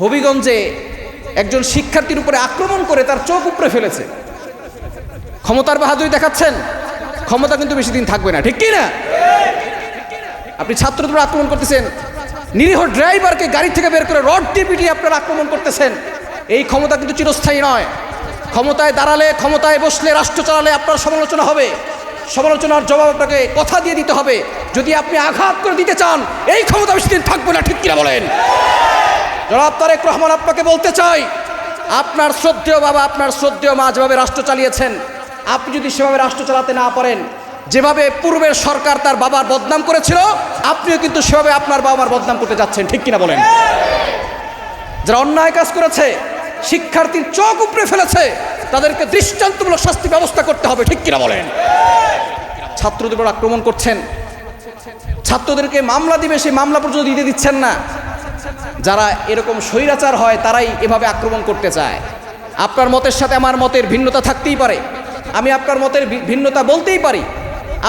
হবিগঞ্জে একজন শিক্ষার্থীর উপরে আক্রমণ করে তার চোখ উপড়ে ফেলেছে। ক্ষমতার বাহাদুরি দেখাচ্ছেন, ক্ষমতা কিন্তু বেশি দিন থাকবে না, ঠিক কি না? আপনি ছাত্রদের উপর আক্রমণ করতেছেন, নিরীহ ড্রাইভারকে গাড়ি থেকে বের করে রড দিয়ে পিটিয়ে আপনারা আক্রমণ করতেছেন। এই ক্ষমতা কিন্তু চিরস্থায়ী নয়। ক্ষমতায় দাঁড়ালে, ক্ষমতায় বসলে, রাষ্ট্র চালালে আপনার সমালোচনা হবে, সমালোচনার জবাব আপনাকে কথা দিয়ে দিতে হবে। যদি আপনি আঘাত করে দিতে চান, এই ক্ষমতা বেশি দিন থাকবে না, ঠিক কিনা বলেন? জনাব তারেক রহমান, আপনাকে বলতে চাই, আপনার শ্রদ্ধেয় বাবা, আপনার শ্রদ্ধেয় মা যেভাবে রাষ্ট্র চালিয়েছেন, আপনি যদি সেভাবে রাষ্ট্র চালাতে না পারেন, যেভাবে পূর্বের সরকার তার বাবার বদনাম করেছিল, আপনিও কিন্তু সেভাবে আপনার বাবা মার বদনাম করতে যাচ্ছেন, ঠিক কিনা বলেন? যারা অন্যায় কাজ করেছে, শিক্ষার্থীর চোখ উপড়ে ফেলেছে, তাদেরকে দৃষ্টান্তমূলক শাস্তি ব্যবস্থা করতে হবে, ঠিক কিনা বলেন? ছাত্রদের উপর আক্রমণ করছেন, ছাত্রদেরকে মামলা দিবে, সেই মামলা পর্যন্ত দিতে দিচ্ছেন না। যারা এরকম স্বৈরাচার হয়, তারাই এভাবে আক্রমণ করতে চায়। আপনার মতের সাথে আমার মতের ভিন্নতা থাকতেই পারে, আমি আপনার মতের ভিন্নতা বলতেই পারি।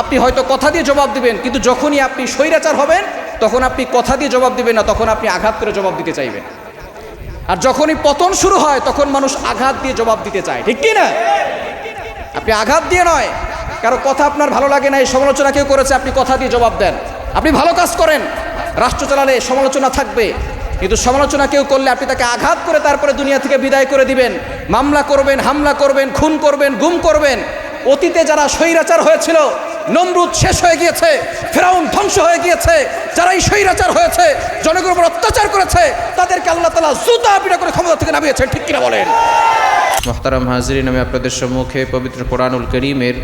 আপনি হয়তো কথা দিয়ে জবাব দিবেন, কিন্তু যখনই আপনি স্বৈরাচার হবেন, তখন আপনি কথা দিয়ে জবাব দিবেন না, তখন আপনি আঘাত করে জবাব দিতে চাইবেন। আর যখনই পতন শুরু হয়, তখন মানুষ আঘাত দিয়ে জবাব দিতে চায়, ঠিক কি না? আপনি আঘাত দিয়ে নয়, কারো কথা আপনার ভালো লাগে না, এই সমালোচনা কেউ করেছে, আপনি কথা দিয়ে জবাব দেন। আপনি ভালো কাজ করেন, রাষ্ট্র চালালে সমালোচনা থাকবে, কিন্তু সমালোচনা কেউ করলে আপনি তাকে আঘাত করে তারপরে দুনিয়া থেকে বিদায় করে দিবেন। মামলা করবেন, হামলা করবেন, খুন করবেন, গুম করবেন। অতীতে যারা স্বৈরাচার হয়েছিল, নমরুদ শেষ হয়ে গিয়েছে, ফেরাউন ধ্বংস হয়ে গিয়েছে। যারা এই স্বৈরাচার হয়েছে, জনগণের উপর অত্যাচার করেছে, তাদেরকে আল্লাহ তাআলা জুতা পিটা করে ক্ষমতা থেকে নামিয়েছেন, ঠিক কিনা বলেন? মুহতারাম হাজরিন, আমি আপনাদের সম্মুখে পবিত্র কোরআনুল কারীমের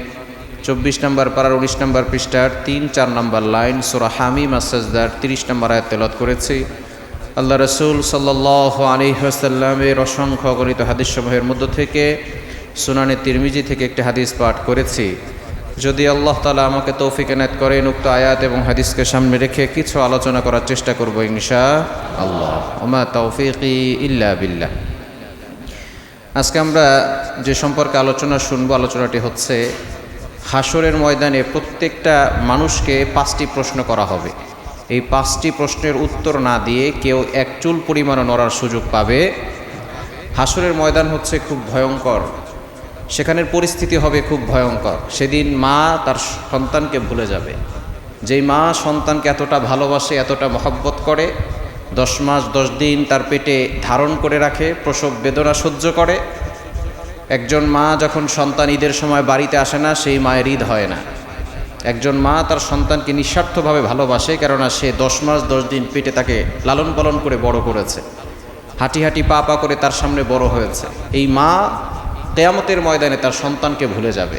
24 নম্বর পারার 19 নম্বর পৃষ্ঠার 3-4 নম্বর লাইন সূরা হামিম আস-সাজদার 30 নম্বর আয়াত তেলাওয়াত করেছি। আল্লাহ রাসূল সাল্লাল্লাহু আলাইহি ওয়াসাল্লামের অসংখ্য গণিত হাদিসসমূহের মধ্য থেকে সুনানে তিরমিজি থেকে একটি হাদিস পাঠ করেছি। যদি আল্লাহ তাআলা আমাকে তৌফিক এনায়েত করেন, উক্ত আয়াত এবং হাদিসকে সামনে রেখে কিছু আলোচনা করার চেষ্টা করব ইনশাআল্লাহ। ওমা তাওফীকি ইল্লা বিল্লাহ। আজকে আমরা যে সম্পর্কে আলোচনা শুনব, আলোচনাটি হচ্ছে হাসরের ময়দানে প্রত্যেকটা মানুষকে 5টি প্রশ্ন করা হবে। এই 5টি প্রশ্নের উত্তর না দিয়ে কেউ এক চুল পরিমাণও নড়ার সুযোগ পাবে। হাসরের ময়দান হচ্ছে খুব ভয়ঙ্কর, সেখানের পরিস্থিতি হবে খুব ভয়ঙ্কর। সেদিন মা তার সন্তানকে ভুলে যাবে। যেই মা সন্তানকে এতটা ভালোবাসে, এতটা মহব্বত করে, 10 মাস 10 দিন তার পেটে ধারণ করে রাখে, প্রসব বেদনা সহ্য করে। একজন মা যখন সন্তান ঈদের সময় বাড়িতে আসে না, সেই মায়ের ঈদ হয় না। একজন মা তার সন্তানকে নিঃস্বার্থভাবে ভালোবাসে, কেননা সে 10 মাস 10 দিন পেটে তাকে লালন পালন করে বড় করেছে, হাঁটি হাঁটি পা পা করে তার সামনে বড় হয়েছে। এই মা কিয়ামতের ময়দানে তার সন্তানকে ভুলে যাবে,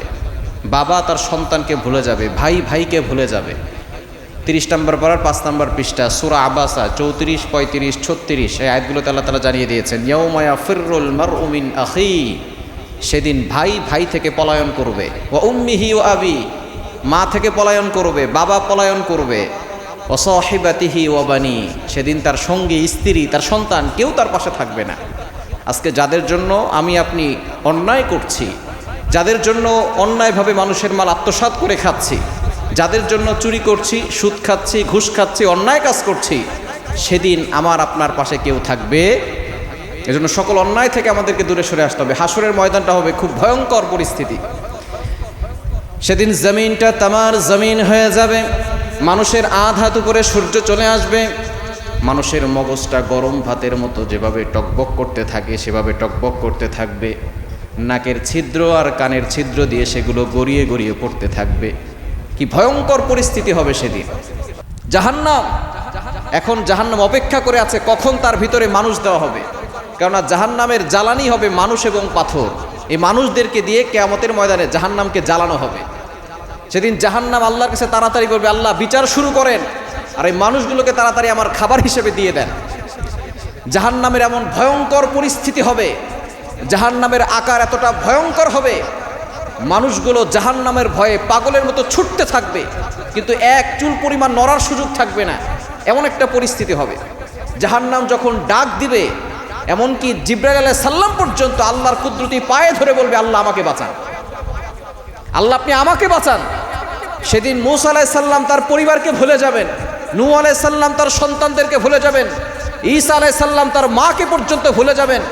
বাবা তার সন্তানকে ভুলে যাবে, ভাই ভাইকে ভুলে যাবে। 30 নম্বর পারার 5 নম্বর পৃষ্ঠা সূরা আবাসা 34, 35, 36 এই আয়াতগুলোতে আল্লাহ তাআলা জানিয়ে দিয়েছেন, ইয়াউমা ইয়াফিরুল মারউ মিন আখি, সেদিন ভাই ভাই থেকে পলায়ন করবে, ওয়া উম্মিহি ওয়া আবি, মা থেকে পলায়ন করবে, বাবা পলায়ন করবে, ওয়া সাহিবাতিহি ওয়া বানি, সেদিন তার সঙ্গী, স্ত্রী, তার সন্তান কেউ তার পাশে থাকবে না। আজকে যাদের জন্য আমি আপনি অন্যায় করছি, যাদের জন্য অন্যায়ভাবে মানুষের মাল আত্মসাৎ করে খাচ্ছি, যাদের জন্য চুরি করছি, সুদ খাচ্ছি, ঘুষ খাচ্ছি, অন্যায় কাজ করছি, সেদিন আমার আপনার পাশে কেউ থাকবে। এজন্য সকল অন্যায় থেকে আমাদেরকে দূরে সরে আসতে হবে। হাসরের ময়দানটা হবে খুব ভয়ঙ্কর পরিস্থিতি। সেদিন জমিনটা তামার জমিন হয়ে যাবে, মানুষের আধ হাত উপরে সূর্য চলে আসবে, মানুষের মগজটা গরম ভাতের মতো যেভাবে টকবক করতে থাকে সেভাবে টকবক করতে থাকবে, নাকের ছিদ্র আর কানের ছিদ্র দিয়ে সেগুলো গড়িয়ে গড়িয়ে পড়তে থাকবে। কি ভয়ঙ্কর পরিস্থিতি হবে সেদিন। জাহান্নাম, এখন জাহান্নাম অপেক্ষা করে আছে কখন তার ভিতরে মানুষ দেওয়া হবে, কেননা জাহান্নামের জ্বালানি হবে মানুষ এবং পাথর। এই মানুষদেরকে দিয়ে কিয়ামতের ময়দানে জাহান্নামকে জ্বালানো হবে। সেদিন জাহান্নাম আল্লাহর কাছে তাড়াতাড়ি বলবে, আল্লাহ বিচার শুরু করেন, আর এই মানুষগুলোকে তাড়াতাড়ি আমার খাবার হিসেবে দিয়ে দেন। জাহান্নামের এমন ভয়ঙ্কর পরিস্থিতি হবে, জাহান্নামের আকার এতটা ভয়ঙ্কর হবে, মানুষগুলো জাহান্নামের ভয়ে পাগলের মতো ছুটতে থাকবে, কিন্তু এক চুল পরিমাণ নড়ার সুযোগ থাকবে না। এমন একটা পরিস্থিতি হবে। জাহান্নাম যখন ডাক দিবে, এমনকি জিবরাইল আলাইহিস সালাম পর্যন্ত আল্লাহর কুদরতি পায়ে ধরে বলবে, আল্লাহ আমাকে বাঁচান, আল্লাহ আপনি আমাকে বাঁচান। সেদিন মূসা আলাইহিস সালাম তার পরিবারকে ভুলে যাবেন, নূহ আলাইহিস সালাম তার সন্তানদেরকে ভুলে যাবেন, ঈসা আলাইহিস সালাম তার মাকে পর্যন্ত ভুলে যাবেন,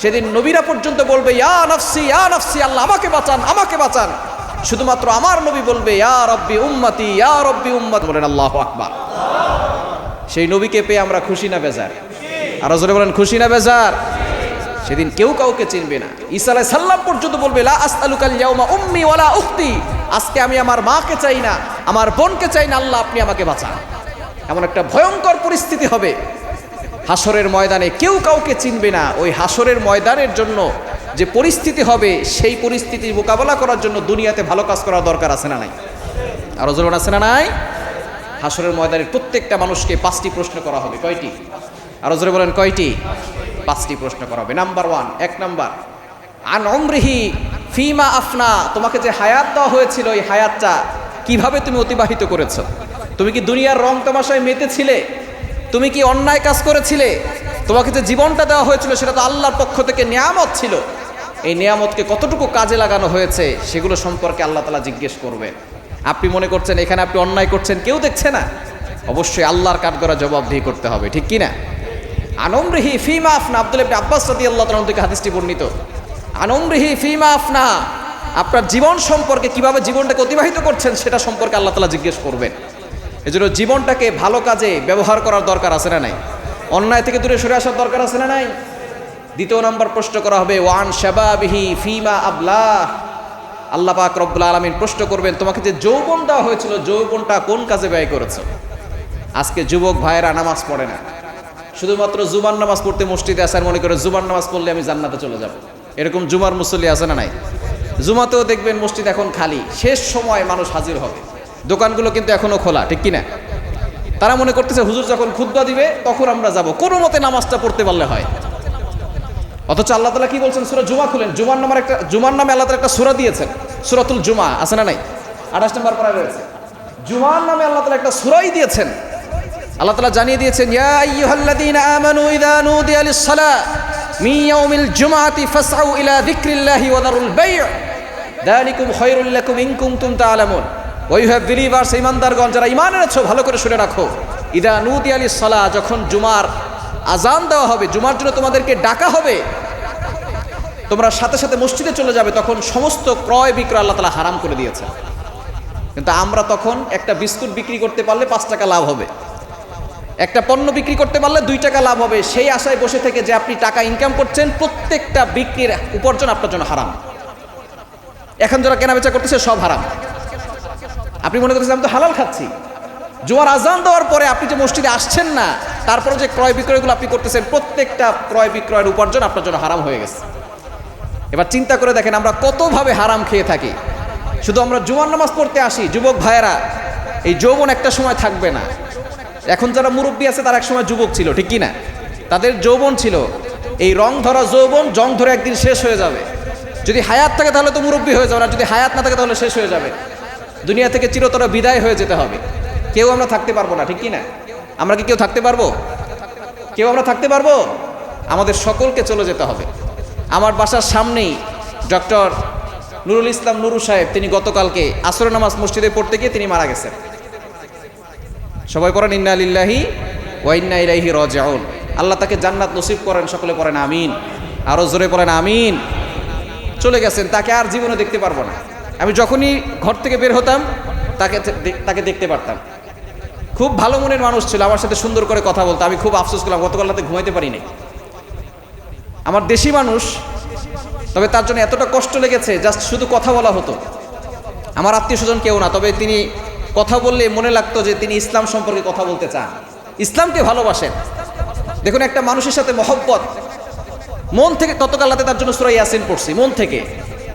সেদিন নবীরা পর্যন্ত বলবে ইয়া নাফসি আল্লাহ আমাকে বাঁচান, আমাকে বাঁচান। শুধুমাত্র আমার নবী বলবে ইয়া রব্বি উম্মতি, ইয়া রব্বি উম্মত। বলেন আল্লাহু আকবার। সেই নবীকে পেয়ে আমরা খুশি না বেজার? আরো জোরে বলেন খুশি না বেজার? সেদিন কেউ কাউকে চিনবে না। ঈসা আলাইহিস সালাম পর্যন্ত বলবে লা আসআলুকাল ইয়াউমা উম্মি ওয়ালা উখতি, আজকে আমি আমার মাকে চাই না, আমার বোনকে চাই না, আল্লাহ আপনি আমাকে বাঁচান। এমন একটা ভয়ঙ্কর পরিস্থিতি হবে হাসরের ময়দানে, কেউ কাউকে চিনবে না। ওই হাসরের ময়দানের জন্য যে পরিস্থিতি হবে, সেই পরিস্থিতি মোকাবেলা করার জন্য দুনিয়াতে ভালো কাজ করার দরকার আছে না নাই? আরো জোরে আছে না নাই? হাসরের ময়দানের প্রত্যেকটা মানুষকে 5টি প্রশ্ন করা হবে। কয়টি? আরো জোরে বলেন কয়টি? 5টি প্রশ্ন করা হবে। নাম্বার 1, 1 নাম্বার, আন উমরিহি ফিমা আফনা, তোমাকে যে হায়াত দেওয়া হয়েছিল এই হায়াতটা কিভাবে তুমি অতিবাহিত করেছো? তুমি কি দুনিয়ার রং তামাশায় মেতেছিলে? তুমি কি অন্যায় কাজ করেছিলে? তোমাকে যে জীবনটা দেওয়া হয়েছিল সেটা তো আল্লাহর পক্ষ থেকে নিয়ামত ছিল। এই নিয়ামতকে কতটুকু কাজে লাগানো হয়েছে সেগুলো সম্পর্কে আল্লাহ তাআলা জিজ্ঞেস করবেন। আপনি মনে করছেন এখানে আপনি অন্যায় করছেন, কেউ দেখছে না? অবশ্যই আল্লাহর কাঠগড়া জবাবদিহি করতে হবে, ঠিক কি না? আন উমরিহি ফিমা আফনা, আব্দুল্লাহ ইবনে আব্বাস রাদিয়াল্লাহু তাআলা থেকে হাদিসটি বর্ণিত। আন উমরিহি ফিমা আফনা, আপনার জীবন সম্পর্কে, কিভাবে জীবনটাকে অতিবাহিত করছেন সেটা সম্পর্কে আল্লাহ তাআলা জিজ্ঞেস করবেন। এজন্য জীবনটাকে ভালো কাজে ব্যবহার করার দরকার আছে না নাই? অন্যায় থেকে দূরে সরে আসার দরকার আছে না নাই? 2 নম্বর প্রশ্ন করা হবে ওয়ান শাবাবিহি ফিমা আবলাহ, আল্লাহ পাক রব্বুল আলামিন প্রশ্ন করবেন তোমাকে যে যৌবন দেওয়া হয়েছিল যৌবনটা কোন কাজে ব্যয় করেছো? আজকে যুবক ভাইয়েরা নামাজ পড়ে না, শুধুমাত্র জুমার নামাজ পড়তে মসজিদে আসে আর মনে করে জুমার নামাজ পড়লে আমি জান্নাতে চলে যাব। এরকম জুমার মুসল্লি আছে না নাই? জুমাতেও দেখবেন মসজিদ এখন খালি, শেষ সময় মানুষ হাজির হবে, দোকানগুলো কিন্তু এখনো খোলা, ঠিক কিনা? তারা মনে করতেছে হুজুর যখন খুতবা দিবে তখন আমরা যাব, কোনো মতে নামাজটা পড়তে পারলে হয়। অথচ আল্লাহ তাআলা কি বলছেন? সূরা জুমা খুলেন, জুমার নামে আল্লাহ তাআলা একটা সূরা দিয়েছেন, সূরাতুল জুমা, আছে না নাই? 28 নম্বর পারা রয়েছে। জুমার নামে আল্লাহ তাআলা একটা সূরাই দিয়েছেন। আল্লাহ তাআলা জানিয়ে দিয়েছেন ইয়া আইয়ুহাল্লাযীনা আমানু ইযা নুদিয়া লিস-সালাহ মিন ইয়াউমিল জুমআতি ফাসআউ ইলা যিকরিল্লাহি ওয়া দারুল বাই', যালিকুম খায়রুল লাকুম ইন কুনতুম তা'লামুন। ওই হ্যাভ বিলিভার্স, ঈমানদারগণ যারা ঈমান এনেছো, ভালো করে শুনে রাখো, ইযা নুদিয়া লিস-সালাহ, যখন জুমার আজান দেওয়া হবে, জুমার জন্য তোমাদেরকে ডাকা হবে, তোমরা সাথে সাথে মসজিদে চলে যাবে, তখন সমস্ত ক্রয় বিক্রয় আল্লাহ তাআলা হারাম করে দিয়েছে। কিন্তু আমরা তখন একটা বিস্কুট বিক্রি করতে পারলে 5 টাকা লাভ হবে, একটা পণ্য বিক্রি করতে পারলে 2 টাকা লাভ হবে, সেই আশায় বসে থেকে যে আপনি টাকা ইনকাম করছেন, প্রত্যেকটা বিক্রির উপার্জন আপনার জন্য হারাম। এখন যারা কেনাবেচা করতেছে সব হারাম। আপনি মনে করতেছেন আমি তো হালাল খাচ্ছি, জুমার আজান দেওয়ার পরে আপনি যে মসজিদে আসছেন না, তারপরে যে ক্রয় বিক্রয়গুলো আপনি করতেছেন, প্রত্যেকটা ক্রয় বিক্রয়ের উপার্জন আপনার জন্য হারাম হয়ে গেছে। এবার চিন্তা করে দেখেন আমরা কতভাবে হারাম খেয়ে থাকি। শুধু আমরা জুমার নামাজ পড়তে আসি, যুবক ভাইয়েরা, এই যৌবন একটা সময় থাকবে না। এখন যারা মুরব্বী আছে তারা এক সময় যুবক ছিল, ঠিক কি না? তাদের যৌবন ছিল, এই রং ধরা যৌবন জং ধরে একদিন শেষ হয়ে যাবে। যদি হায়াত থাকে তাহলে তো মুরব্বী হয়ে যাবে, আর যদি হায়াত না থাকে তাহলে শেষ হয়ে যাবে, দুনিয়া থেকে চিরতরে বিদায় হয়ে যেতে হবে। কেউ আমরা থাকতে পারবো না, ঠিক কি না? আমরা কি কেউ থাকতে পারবো? কেউ আমরা থাকতে পারবো? আমাদের সকলকে চলে যেতে হবে। আমার বাসার সামনেই ডক্টর নুরুল ইসলাম নুরু সাহেব, তিনি গতকালকে আসরের নামাজ মসজিদে পড়তে গিয়ে তিনি মারা গেছেন। সবাই পড়েন ইন্না লিল্লাহি ওয়া ইন্না ইলাইহি রাজিউন। আল্লাহ তাকে জান্নাত নসিব করেন, সকলে পড়েন আমিন, আরো জোরে পড়েন আমিন। চলে গেছেন, তাকে আর জীবনে দেখতে পারবো না। আমি যখনই ঘর থেকে বের হতাম তাকে দেখতে পারতাম। খুব ভালো মনের মানুষ ছিল, আমার সাথে সুন্দর করে কথা বলতো। আমি খুব আফসোস করলাম, গতকাল রাতে ঘুমাইতে পারি নাই। আমার দেশি মানুষ, তবে তার জন্য এতটা কষ্ট লেগেছে, জাস্ট শুধু কথা বলা হতো। আমার আত্মীয় স্বজন কেউ না, তবে তিনি কথা বললে মনে লাগতো যে তিনি ইসলাম সম্পর্কে কথা বলতে চান, ইসলামকে ভালোবাসেন। দেখুন, একটা মানুষের সাথে মহব্বত, মন থেকে। গতকাল রাতে তার জন্য সূরা ইয়াসিন পড়ছি, মন থেকে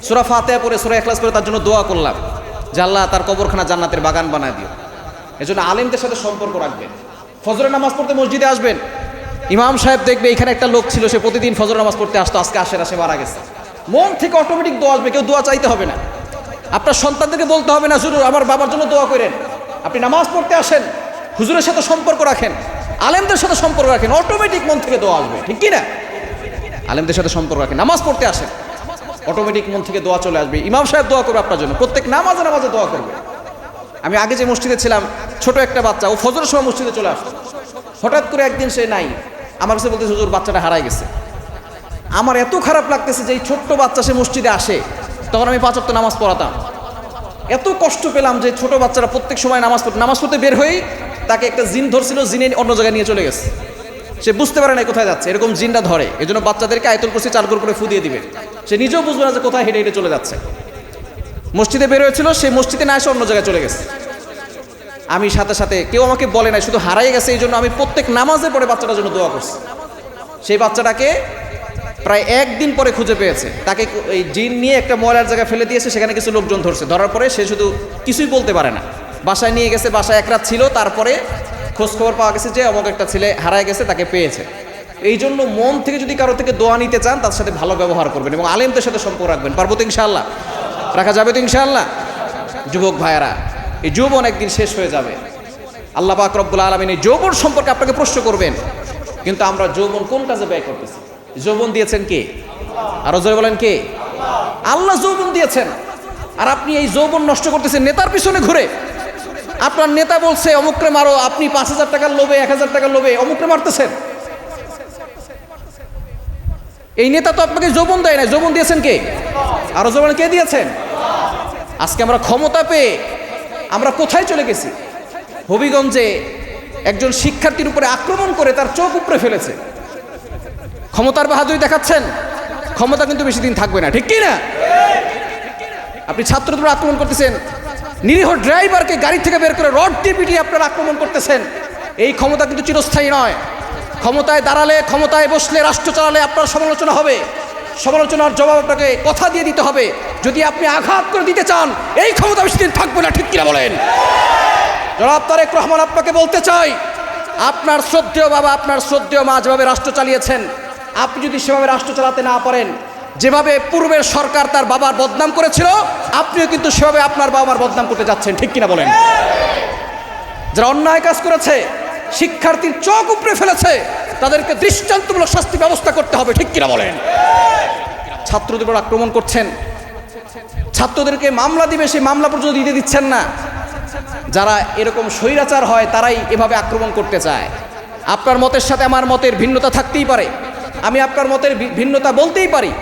সূরা ফাতিহা পড়ে, সূরা ইখলাস পড়ে তার জন্য দোয়া করলাম যে আল্লাহ তার কবরখানা জান্নাতের বাগান বানায় দিও। এজন্য আলেমদের সাথে সম্পর্ক রাখবেন। ফজরের নামাজ পড়তে মসজিদে আসবেন, ইমাম সাহেব দেখবে এখানে একটা লোক ছিল, সে প্রতিদিন ফজর নামাজ পড়তে আসতো, আজকে আসে না, সে মারা গেছে। মন থেকে অটোমেটিক দোয়া আসবে, কেউ দোয়া চাইতে হবে না। আপনার সন্তানদেরকে বলতে হবে না হুজুর আমার বাবার জন্য দোয়া করেন। আপনি নামাজ পড়তে আসেন, হুজুরের সাথে সম্পর্ক রাখেন, আলেমদের সাথে সম্পর্ক রাখেন, অটোমেটিক মন থেকে দোয়া আসবে, ঠিক কি না? আলেমদের সাথে সম্পর্ক রাখেন, নামাজ পড়তে আসেন, অটোমেটিক মন থেকে দোয়া চলে আসবে। ইমাম সাহেব দোয়া করবে আপনার জন্য, প্রত্যেক নামাজে নামাজে দোয়া করবে। আমি আগে যে মসজিদে ছিলাম, ছোট একটা বাচ্চা, ও ফজরের সময় মসজিদে চলে আসতো। হঠাৎ করে একদিন সে নাই, আমার কাছে বলতেছে হুজুর বাচ্চাটা হারাই গেছে। আমার এত খারাপ লাগতেছে যে এই ছোট্ট বাচ্চা সে মসজিদে আসে, তখন আমি 5 ওয়াক্ত নামাজ পড়াতাম। এত কষ্ট পেলাম যে ছোট বাচ্চারা প্রত্যেক সময় নামাজ পড়তে বের হয়েই তাকে একটা জিন ধরছিল, জিনে অন্য জায়গায় নিয়ে চলে গেছে, সে বুঝতে পারে না কোথায় যাচ্ছে। এরকম জিনটা ধরে, এই জন্য বাচ্চাদেরকে আয়াতুল কুরসি 4 করে ফু দিয়ে দিবে, সে নিজেও বুঝবে না যে কোথায় হেঁটে হেঁটে চলে যাচ্ছে। মসজিদে বের হয়েছিল, সে মসজিদে না এসে অন্য জায়গায় চলে গেছে। আমি সাথে সাথে, কেউ আমাকে বলে নাই, শুধু হারাই গেছে এই জন্য আমি প্রত্যেক নামাজে পড়ে বাচ্চাটার জন্য দোয়া করছি। সেই বাচ্চাটাকে প্রায় 1 দিন পরে খুঁজে পেয়েছে, তাকে এই জিন নিয়ে একটা ময়লার জায়গায় ফেলে দিয়েছে, সেখানে কিছু লোকজন ধরছে, ধরার পরে সে শুধু কিছুই বলতে পারে না, বাসায় নিয়ে গেছে, বাসায় 1 রাত ছিল, তারপরে খোঁজখবর পাওয়া গেছে যে অমুক একটা ছেলে হারায় গেছে, তাকে পেয়েছে। এই জন্য মন থেকে যদি কারো থেকে দোয়া নিতে চান, তার সাথে ভালো ব্যবহার করবেন এবং আলেমদের সাথে সম্পর্ক রাখবেন। পারবো তো ইনশাআল্লাহ? রাখা যাবে তো ইনশাআল্লাহ? যুবক ভাইয়েরা, এই যৌবন একদিন শেষ হয়ে যাবে। আল্লাহ পাক রব্বুল আলামিন এই যৌবন সম্পর্কে আপনাকে প্রশ্ন করবেন, কিন্তু আমরা যৌবন কোন কাজে ব্যয় করতেছি? যৌবন দিয়েছেন কে? আরো জোরে বলেন কে? আল্লাহ যৌবন দিয়েছেন, আর আপনি এই যৌবন নষ্ট করতেছেন নেতার পিছনে ঘুরে। আপনার নেতা বলছে অমুকরে মারো, আপনি 5,000 টাকার লোভে, 1,000 টাকার লোভে অমুকরে মারতেছেন। এই নেতা তো আপনাকে যৌবন দেয় না, যৌবন দিয়েছেন কে? আরো যৌবন কে দিয়েছেন? আজকে আমরা ক্ষমতা পেয়ে আমরা কোথায় চলে গেছি? হবিগঞ্জে একজন শিক্ষার্থীর উপরে আক্রমণ করে তার চোখ উপড়ে ফেলেছে। ক্ষমতার বাহাদুরি দেখাচ্ছেন, ক্ষমতা কিন্তু বেশি দিন থাকবে না, ঠিক কি না? আপনি ছাত্রদের উপর আক্রমণ করতেছেন, নিরীহ ড্রাইভারকে গাড়ি থেকে বের করে রড দিয়ে পিটিয়ে আপনারা আক্রমণ করতেছেন। এই ক্ষমতা কিন্তু চিরস্থায়ী নয়। ক্ষমতায় দাঁড়ালে, ক্ষমতায় বসলে, রাষ্ট্র চালালে আপনার সমালোচনা হবে, সমালোচনার জবাব আপনাকে কথা দিয়ে দিতে হবে। যদি আপনি আঘাত করে দিতে চান, এই ক্ষমতা বেশি দিন থাকবে না, ঠিক কিনা বলেন? জনাব তারেক রহমান, আপনাকে বলতে চাই, আপনার শ্রদ্ধেয় বাবা, আপনার শ্রদ্ধেয় মা যেভাবে রাষ্ট্র চালিয়েছেন, আপনি যদি সেভাবে রাষ্ট্র চালাতে না পারেন, যেভাবে পূর্বের সরকার তার বাবার বদনাম করেছিল, আপনিও কিন্তু সেভাবে আপনার বাবার বদনাম করতে যাচ্ছেন, ঠিক কিনা বলেন? যারা অন্যায় কাজ করেছে, শিক্ষার্থীর চোখ উপড়ে ফেলেছে, তাদেরকে দৃষ্টান্তমূলক শাস্তি ব্যবস্থা করতে হবে, ঠিক কিনা বলেন? ছাত্রদের উপর আক্রমণ করছেন, ছাত্রদেরকে মামলা দিবে, সেই মামলা পর্যন্ত দিতে দিচ্ছেন না। যারা এরকম স্বৈরাচার হয়, তারাই এভাবে আক্রমণ করতে চায়। আপনার মতের সাথে আমার মতের ভিন্নতা থাকতেই পারে, আমি আপনার মতের ভিন্নতা বলতেই পারি।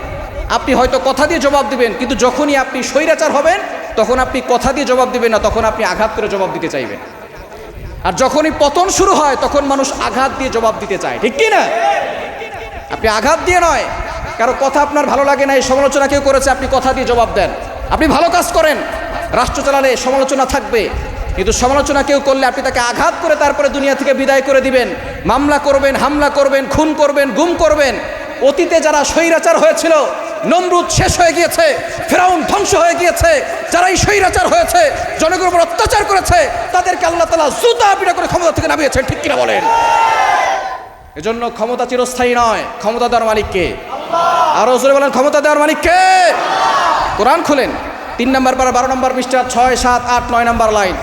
আপনি হয়তো কথা দিয়ে জবাব দিবেন, কিন্তু যখনই আপনি স্বৈরাচার হবেন, তখন আপনি কথা দিয়ে জবাব দিবেন না, তখন আপনি আঘাত করে জবাব দিতে চাইবেন। আর যখনই পতন শুরু হয়, তখন মানুষ আঘাত দিয়ে জবাব দিতে চায়, ঠিক কি না? আপনি আঘাত দিয়ে নয়, কারো কথা আপনার ভালো লাগে না, এই সমালোচনা কেউ করেছে, আপনি কথা দিয়ে জবাব দেন। আপনি ভালো কাজ করেন, রাষ্ট্র চালালে সমালোচনা থাকবে, কিন্তু সমালোচনা কেউ করলে আপনি তাকে আঘাত করে তারপরে দুনিয়া থেকে বিদায় করে দিবেন। মামলা করবেন, হামলা করবেন, খুন করবেন, গুম করবেন। অতীতে যারা স্বৈরাচার হয়েছিল, নমরুদ শেষ হয়ে গিয়েছে, ফেরাউন ধ্বংস হয়ে গিয়েছে। যারা এই স্বৈরাচার হয়েছে, জনগণের উপর অত্যাচার করেছে, তাদেরকে আল্লাহ তাআলা জুতা পিটা করে ক্ষমতা থেকে নামিয়েছেন, ঠিক কিনা বলেন? এজন্য ক্ষমতা চিরস্থায়ী নয়, ক্ষমতা দেওয়ার মালিক কে? আরো জোরে বলেন, ক্ষমতা দেওয়ার মালিক কে? কোরআন খুলেন, 3 নম্বর পারা 12 নম্বর পৃষ্ঠা, 6, 7, 8, 9 নম্বর লাইন,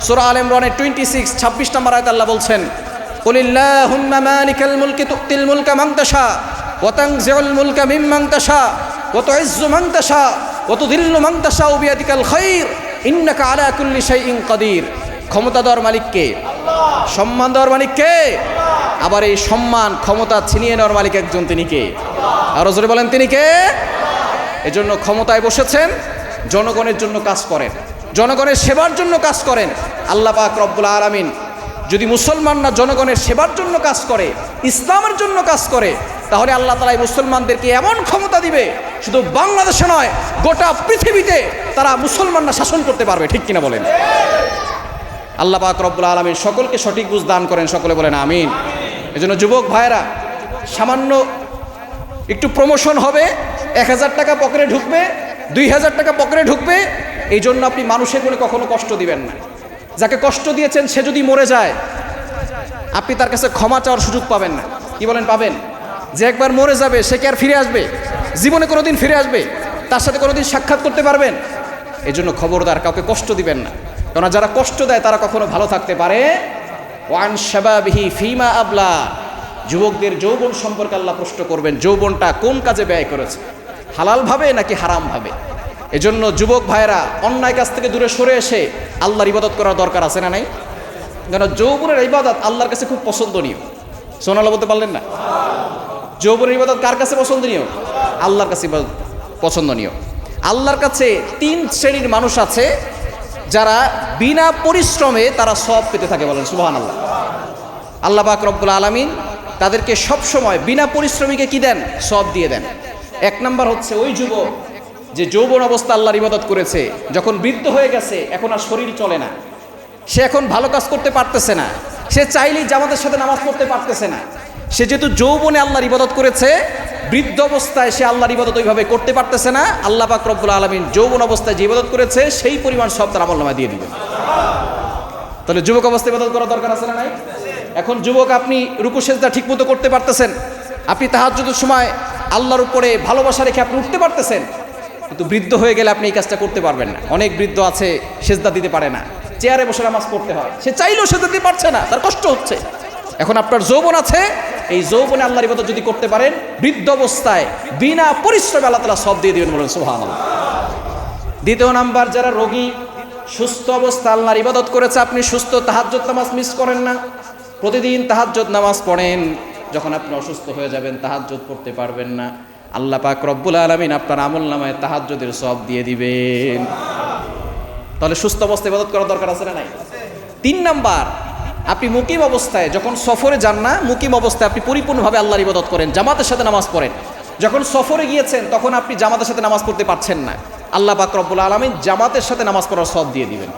সূরা আল ইমরানের 26, 26 নম্বর আয়াতে আল্লাহ বলছেন, কুলিল্লাহুম্মা মালিকাল মুলকি তুতিল মুলকা মান তাশা ওয়া তানজিউল মুলকা মিম্মান তাশা ওয়া তুইজ্জু মান তাশা ওয়া তুযিল্লু মান তাশা বিয়াদিকাল খায়র ইন্নাকা আলা কুল্লি শাইইন কাদির। ক্ষমতা দেওয়ার মালিক কে? আল্লাহ। সম্মান দেওয়ার মালিক কে? আল্লাহ। আবার এই সম্মান, ক্ষমতা ছিনিয়ে নেওয়ার মালিক একজন, তিনি কে? আল্লাহ। আরো জোরে বলেন, তিনি কে? আল্লাহ। এজন্য ক্ষমতায় বসেছেন, জনগণের জন্য কাজ করেন, জনগণের সেবার জন্য কাজ করেন। আল্লাহ পাক রব্বুল আলামিন যদি মুসলমানরা জনগণের সেবার জন্য কাজ করে, ইসলামের জন্য কাজ করে, তাহলে আল্লাহ তাআলা মুসলমানদেরকে এমন ক্ষমতা দিবে, শুধু বাংলাদেশে নয়, গোটা পৃথিবীতে তারা মুসলমানরা শাসন করতে পারবে, ঠিক কিনা বলেন? আল্লাহ পাক রব্বুল আলামিন সকলকে সঠিক বুঝ দান করেন, সকলে বলেন আমিন। এজন্য যুবক ভাইরা, সামান্য একটু প্রমোশন হবে, 1,000 টাকা পকেটে ঢুকবে, 2,000 টাকা পকেটে ঢুকবে, এই জন্য আপনি মানুষের বলে কখনো কষ্ট দিবেন না। যাকে কষ্ট দিয়েছেন সে যদি মরে যায়, আপনি তার কাছে ক্ষমা চাওয়ার সুযোগ পাবেন না। কি বলেন, পাবেন? যে একবার মরে যাবে, সে কি আর ফিরে আসবে? জীবনে কোনোদিন ফিরে আসবে? তার সাথে কোনোদিন সাক্ষাৎ করতে পারবেন? এই জন্য খবরদার, কাউকে কষ্ট দিবেন না, কারণ যারা কষ্ট দেয় তারা কখনো ভালো থাকতে পারে। ওয়ান শাবাবিহি ফিমা আবলা, যুবকদের যৌবন সম্পর্কে আল্লাহ প্রশ্ন করবেন, যৌবনটা কোন কাজে ব্যয় করেছে, হালালভাবে নাকি হারামভাবে? এজন্য যুবক ভাইরা, অন্যায় কাছ থেকে দূরে সরে এসে আল্লাহর ইবাদত করার দরকার আছে না নাই? কারণ যৌবনের ইবাদত আল্লাহর কাছে খুব পছন্দনীয়। সোনালা বলতে পারলেন না? যৌবনের ইবাদত কার কাছে পছন্দনীয়? আল্লাহর কাছে পছন্দনীয়। আল্লাহর কাছে 3 শ্রেণীর মানুষ আছে যারা বিনা পরিশ্রমে তারা সওয়াব পেতে থাকে, বলেন সুবহানাল্লাহ। আল্লাহ পাক রব্বুল আলামিন তাদেরকে সব সময় বিনা পরিশ্রমীকে কি দেন? সওয়াব দিয়ে দেন। 1 নাম্বার হচ্ছে ওই যুবক যে যৌবন অবস্থা আল্লাহর ইবাদত করেছে, যখন বৃদ্ধ হয়ে গেছে, এখন আর শরীর চলে না, সে এখন ভালো কাজ করতে পারতেছে না, সে চাইলেই জামাতের সাথে নামাজ পড়তে পারতেছে না। সে যেহেতু যৌবনে আল্লাহর ইবাদত করেছে, বৃদ্ধ অবস্থায় সে আল্লাহর ইবাদত ওইভাবে করতে পারতেছে না। আল্লাহ পাক রব্বুল আলামিন যৌবন অবস্থায় যে ইবাদত করেছে সেই পরিমাণ সব তার আমলনামায় দিয়ে দিবেন। তাহলে যুবক অবস্থায় ইবাদত করার দরকার আছে না নাই? এখন যুবক, আপনি রুকু সেজদা ঠিকমতো করতে পারতেছেন, আপনি তাহাজ্জুদের সময় আল্লাহর উপরে ভালোবাসা রেখে আপনি উঠতে পারতেছেন, কিন্তু বৃদ্ধ হয়ে গেলে আপনি এই কাজটা করতে পারবেন না। অনেক বৃদ্ধ আছে সেজদা দিতে পারে না, চেয়ারে বসে নামাজ পড়তে হয়, সে চাইলেও সেজদা দিতে পারছে না, তার কষ্ট হচ্ছে। এখন আপনার যৌবন আছে, এই যৌবনে আল্লাহর ইবাদত যদি করতে পারেন, বৃদ্ধ অবস্থায় বিনা পরিশ্রমে আল্লাহ তাআলা সব দিয়ে দিবেন, বলেন সুবহানাল্লাহ। দ্বিতীয় নাম্বার, যারা রোগী, সুস্থ অবস্থা আল্লাহর ইবাদত করেছে, আপনি সুস্থ, তাহাজ্জুদ নামাজ মিস করেন না, প্রতিদিন তাহাজ্জুদ নামাজ পড়েন। যখন আপনি অসুস্থ হয়ে যাবেন, তাহাজ্জুদ পড়তে পারবেন না, আল্লাহ পাক রব্বুল আলামিন আপনার আমলনামায় তাহাজ্জুদের সওয়াব দিয়ে দিবেন। তাহলে সুস্থ অবস্থায় ইবাদত করার দরকার আছে না নাই? 3 নাম্বার, আপনি মুকিম অবস্থায়, যখন সফরে যান না, মুকিম অবস্থায় আপনি পরিপূর্ণভাবে আল্লাহর ইবাদত করেন, জামাতের সাথে নামাজ পড়েন। যখন সফরে গিয়েছেন, তখন আপনি জামাতের সাথে নামাজ পড়তে পারছেন না, আল্লাহ পাক রব্বুল আলামিন জামাতের সাথে নামাজ পড়ার সওয়াব দিয়ে দিবেন।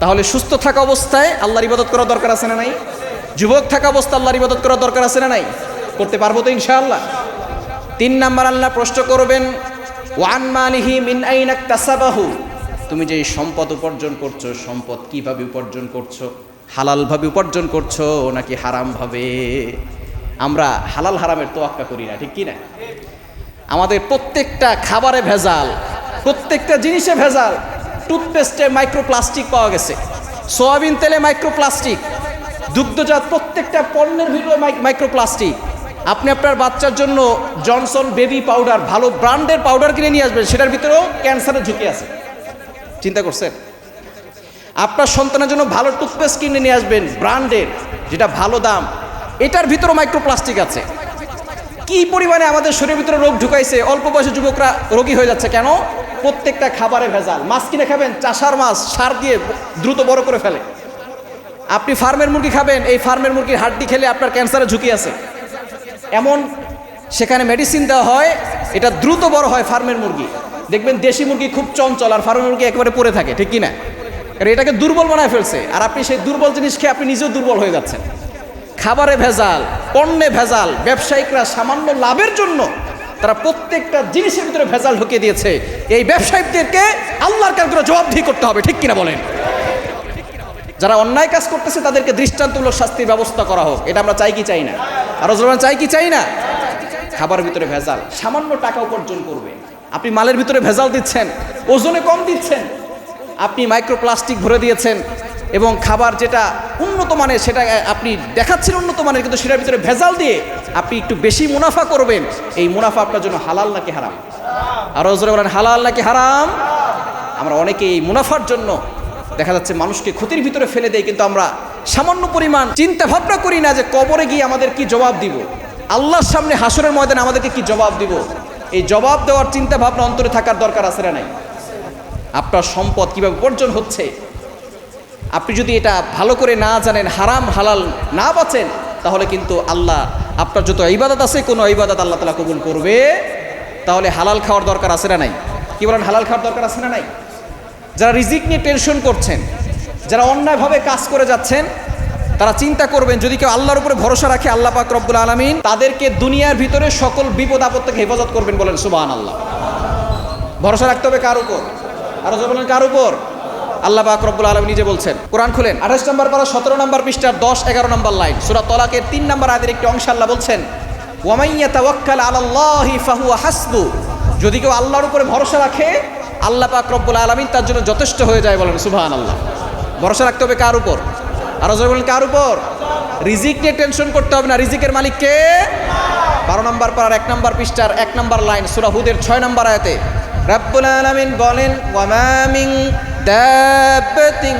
তাহলে সুস্থ থাকা অবস্থায় আল্লাহর ইবাদত করার দরকার আছে না নাই? যুবক থাকা অবস্থায় আল্লাহর ইবাদত করার দরকার আছে না নাই? করতে পারবো তো ইনশাআল্লাহ? 3 নাম্বার, আল্লাহ প্রশ্ন করবেন, ওয়ান মালিহি মিন আইনা ইকতাসাবাহু, তুমি যে সম্পদ উপার্জন করছো, সম্পদ কিভাবে উপার্জন করছো? হালালভাবে উপার্জন করছো নাকি হারামভাবে? আমরা হালাল হারামের তোয়াক্কা করি না, ঠিক কি না? আমাদের প্রত্যেকটা খাবারে ভেজাল, প্রত্যেকটা জিনিসে ভেজাল। টুথপেস্টে মাইক্রোপ্লাস্টিক পাওয়া গেছে, সয়াবিন তেলে মাইক্রোপ্লাস্টিক, দুগ্ধজাত প্রত্যেকটা পণ্যের ভিতরে মাইক্রোপ্লাস্টিক। আপনি আপনার বাচ্চার জন্য জনসন বেবি পাউডার, ভালো ব্র্যান্ডের পাউডার কিনে নিয়ে আসবেন, সেটার ভিতরেও ক্যান্সারের ঝুঁকি আছে। চিন্তা করছেন? আপনার সন্তানের জন্য ভালো টুথপেস্ট কিনে নিয়ে আসবেন ব্র্যান্ডের, যেটা ভালো দাম, এটার ভিতরেও মাইক্রোপ্লাস্টিক আছে। কি পরিমাণে আমাদের শরীরের ভিতরে রোগ ঢুকাইছে, অল্প বয়সী যুবকরা রোগী হয়ে যাচ্ছে কেন? প্রত্যেকটা খাবারে ভেজাল। মাছ কিনে খাবেন, চাষার মাছ, সার দিয়ে দ্রুত বড় করে ফেলে। আপনি ফার্মের মুরগি খাবেন, এই ফার্মের মুরগির হাড্ডি খেলে আপনার ক্যান্সারের ঝুঁকি আছে। এমন সেখানে মেডিসিন দেওয়া হয়, এটা দ্রুত বড় হয় ফার্মের মুরগি। দেখবেন দেশি মুরগি খুব চঞ্চল, আর ফার্মের মুরগি একেবারে পড়ে থাকে, ঠিক কি না? কারণ এটাকে দুর্বল বানায় ফেলছে, আর আপনি সেই দুর্বল জিনিস খেয়ে আপনি নিজেও দুর্বল হয়ে যাচ্ছেন। খাবারে ভেজাল, পণ্যে ভেজাল, ব্যবসায়িকরা সামান্য লাভের জন্য তারা প্রত্যেকটা জিনিসের ভিতরে ভেজাল ঢুকিয়ে দিয়েছে। এই ব্যবসায়িকদেরকে আল্লাহর কাছে জবাবদিহি করতে হবে, ঠিক কিনা বলেন? যারা অন্যায় কাজ করতেছে তাদেরকে দৃষ্টান্তমূলক শাস্তির ব্যবস্থা করা হোক, এটা আমরা চাই কি চাই না? আর চাই কি চাই না? খাবারের ভিতরে ভেজাল, সামান্য টাকা উপার্জন করবে, আপনি মালের ভিতরে ভেজাল দিচ্ছেন, ওজনে কম দিচ্ছেন, আপনি মাইক্রোপ্লাস্টিক ভরে দিয়েছেন, এবং খাবার যেটা উন্নত মানের সেটা আপনি দেখাচ্ছেন উন্নত মানের, কিন্তু সেটার ভিতরে ভেজাল দিয়ে আপনি একটু বেশি মুনাফা করবেন। এই মুনাফা আপনার জন্য হালাল নাকি হারাম? আরো জোরে বলেন, হালাল নাকি হারাম? আমরা অনেকে এই মুনাফার জন্য দেখা যাচ্ছে মানুষকে ক্ষতির ভিতরে ফেলে দেয়, কিন্তু আমরা সামান্য পরিমাণ চিন্তা ভাবনা করি না যে কবরে গিয়ে আমাদের কি জবাব দিব, আল্লাহর সামনে হাসরের ময়দানে আমাদেরকে কি জবাব দিব। এই জবাব দেওয়ার চিন্তা ভাবনা অন্তরে থাকার দরকার আছে না নাই? আপনার সম্পদ কিভাবে উপার্জন হচ্ছে, আপনি যদি এটা ভালো করে না জানেন, হারাম হালাল না বাঁচেন, তাহলে কিন্তু আল্লাহ আপনার যত ইবাদত আছে, কোনো ইবাদত আল্লাহ তাআলা কবুল করবে। তাহলে হালাল খাওয়ার দরকার আছে না নাই? কি বলেন, হালাল খাওয়ার দরকার আছে না নাই? যারা রিজিক নিয়ে টেনশন করছেন, যারা অন্যায়ভাবে কাজ করে যাচ্ছেন, তারা চিন্তা করবেন, যদি কেউ আল্লাহর উপরে ভরসা রাখে, আল্লাহ পাক রব্বুল আলামিন তাদেরকে দুনিয়ার ভিতরে সকল বিপদ আপদ থেকে হেফাজত করবেন, বলেন সুবহানাল্লাহ। ভরসা রাখতে হবে কার উপর? আরো বলেন, কার উপর? আল্লাহ পাক রব্বুল আলামিন নিজে বলছেন। কোরআন খুলেন, 28 নম্বর পারা 17 নম্বর পৃষ্ঠার 10-11 নম্বর লাইন, সূরা তলাকের 3 নম্বর আয়াতের একটি অংশ আল্লাহ বলছেন, ওয়া মান ইয়াতাওয়াক্কাল আলাল্লাহি ফাহুয়া হাসবু, যদি কেউ আল্লাহর উপরে ভরসা রাখে, আল্লাহ পাক রব্বুল আলামিন তার জন্য যথেষ্ট হয়ে যায়, বলেন সুবহানাল্লাহ। ভরসা রাখতে হবে কার উপর? আরো জোরে বলেন, কার উপর? রিজিক নিয়ে টেনশন করতে হবে না, রিজিকের মালিক কে? 12 নম্বর পারার 1 নম্বর পৃষ্ঠার 1 নম্বর লাইন, সূরা হুদের 6 নম্বর আয়াতে রব্বুল আলামিন বলেন, ওয়া মা মিন দাব্বাতিন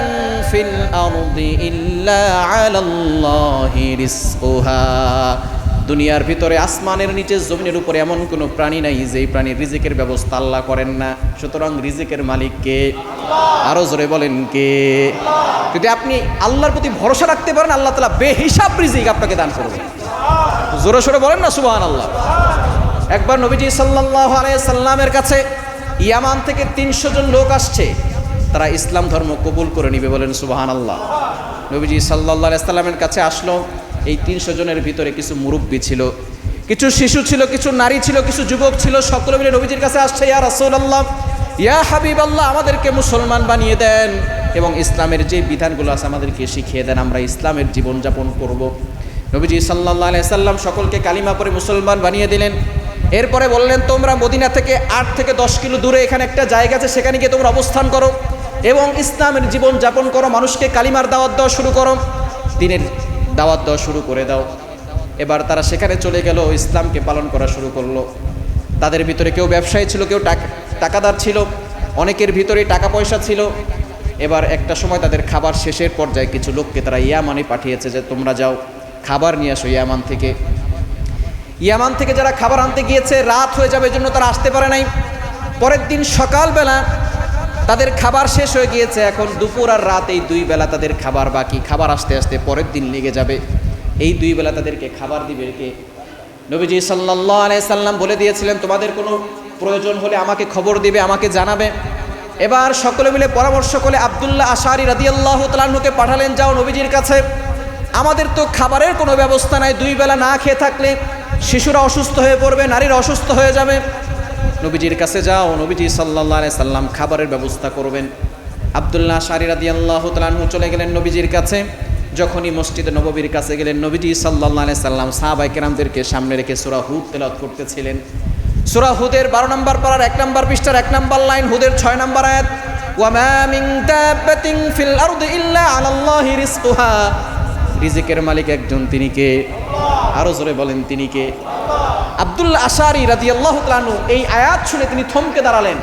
ফিল আরদি ইল্লা আলাল্লাহি রিজকুহা। দুনিয়ার ভিতরে আসমানের নিচে জমিনের উপরে এমন কোনো প্রাণী নাই যেই প্রাণীর রিজিকের ব্যবস্থা আল্লাহ করেন না। সুতরাং রিজিকের মালিক কে? আরো জোরে বলেন কে? যদি আপনি আল্লাহর প্রতি ভরসা রাখতে পারেন, আল্লাহ তাআলা বেহিসাব রিজিক আপনাকে দান করবেন। জোরে সোরে বলেন না সুবহানাল্লাহ। একবার নবীজি সাল্লাল্লাহু আলাইহি সাল্লামের কাছে ইয়ামান থেকে 300 জন লোক আসছে, তারা ইসলাম ধর্ম কবুল করে নিবে, বলেন সুবহানাল্লাহ। নবীজি সাল্লাল্লাহু আলাইহি সাল্লামের কাছে আসলো। এই 300 জনের ভিতরে কিছু মুরব্বী ছিল, কিছু শিশু ছিল, কিছু নারী ছিল, কিছু যুবক ছিল। সকলে মিলে নবীজির কাছে আসছে, ইয়া রাসূলুল্লাহ, ইয়া হাবিবাল্লাহ, আমাদেরকে মুসলমান বানিয়ে দেন এবং ইসলামের যে বিধানগুলো আছে আমাদেরকে শিখিয়ে দেন, আমরা ইসলামের জীবনযাপন করব। নবীজি সাল্লাল্লাহু আলাইহি সাল্লাম সকলকে কালিমা পড়ে মুসলমান বানিয়ে দিলেন। এরপরে বললেন, তোমরা মদিনা থেকে 8 থেকে 10 কিলো দূরে এখানে একটা জায়গা আছে, সেখানে গিয়ে তোমরা অবস্থান করো এবং ইসলামের জীবন যাপন করো, মানুষকে কালিমার দাওয়াত দেওয়া শুরু করো, দ্বীনের দাওয়াত দেওয়া শুরু করে দাও। এবার তারা সেখানে চলে গেল, ইসলামকে পালন করা শুরু করলো। তাদের ভিতরে কেউ ব্যবসায়ী ছিল, কেউ টাকাদার ছিল, অনেকের ভিতরে টাকা পয়সা ছিল। এবার একটা সময় তাদের খাবার শেষের পর্যায়ে কিছু লোককে তারা ইয়ামানে পাঠিয়েছে যে তোমরা যাও খাবার নিয়ে আসো ইয়ামান থেকে। ইয়ামান থেকে যারা খাবার আনতে গিয়েছে, রাত হয়ে যাবে জন্য তারা আসতে পারে নাই। পরের দিন সকালবেলা তাদের খাবার শেষ হয়ে গিয়েছে, এখন দুপুর আর রাত এই 2 বেলা তাদের খাবার বাকি। খাবার আসতে আসতে পরের দিন লেগে যাবে, এই 2 বেলা তাদেরকে খাবার দিবে কে? নবীজি সাল্লাল্লাহু আলাইহি সাল্লাম বলে দিয়েছিলেন, তোমাদের কোনো প্রয়োজন হলে আমাকে খবর দিবে, আমাকে জানাবে। এবার সকলে মিলে পরামর্শ করে আব্দুল্লাহ আশআরী রাদিয়াল্লাহু তাআলা আনহুকে পাঠালেন, যাও নবীজির কাছে, আমাদের তো খাবারের কোনো ব্যবস্থা নাই, 2 বেলা না খেয়ে থাকলে শিশুরা অসুস্থ হয়ে পড়বে, নারীরা অসুস্থ হয়ে যাবে। নবীজির কাছে যাও, নবীজি সাল্লাল্লাহু আলাইহি সাল্লাম খাবারের ব্যবস্থা করবেন। আব্দুল্লাহ আশআরী রাদিয়াল্লাহু তাআলা আনহু চলে গেলেন নবীজির কাছে। যখনই মসজিদে নববীর কাছে গেলেন, নবীজি সাল্লাল্লাহু আলাইহি সাল্লাম সাহাবায়ে কেরামদেরকে সামনে রেখে সূরা হুদ তেলাওয়াত করতেছিলেন। সূরা হুদের 12 নম্বর পারার 1 নম্বর পৃষ্ঠার 1 নম্বর লাইন, হুদের 6 নম্বর আয়াত, ওয়া মা মিন দাব্বাতিন ফিল আরদি ইল্লা আলাল্লাহি রিজকুহা। রিজিকের মালিক একজন, তিনি কে? আরো জোরে বলেন, তিনি কে? আব্দুল্লাহ আশআরী রাদিয়াল্লাহু তাআলা আনহু এই আয়াত শুনে তিনি থমকে দাঁড়ালেন।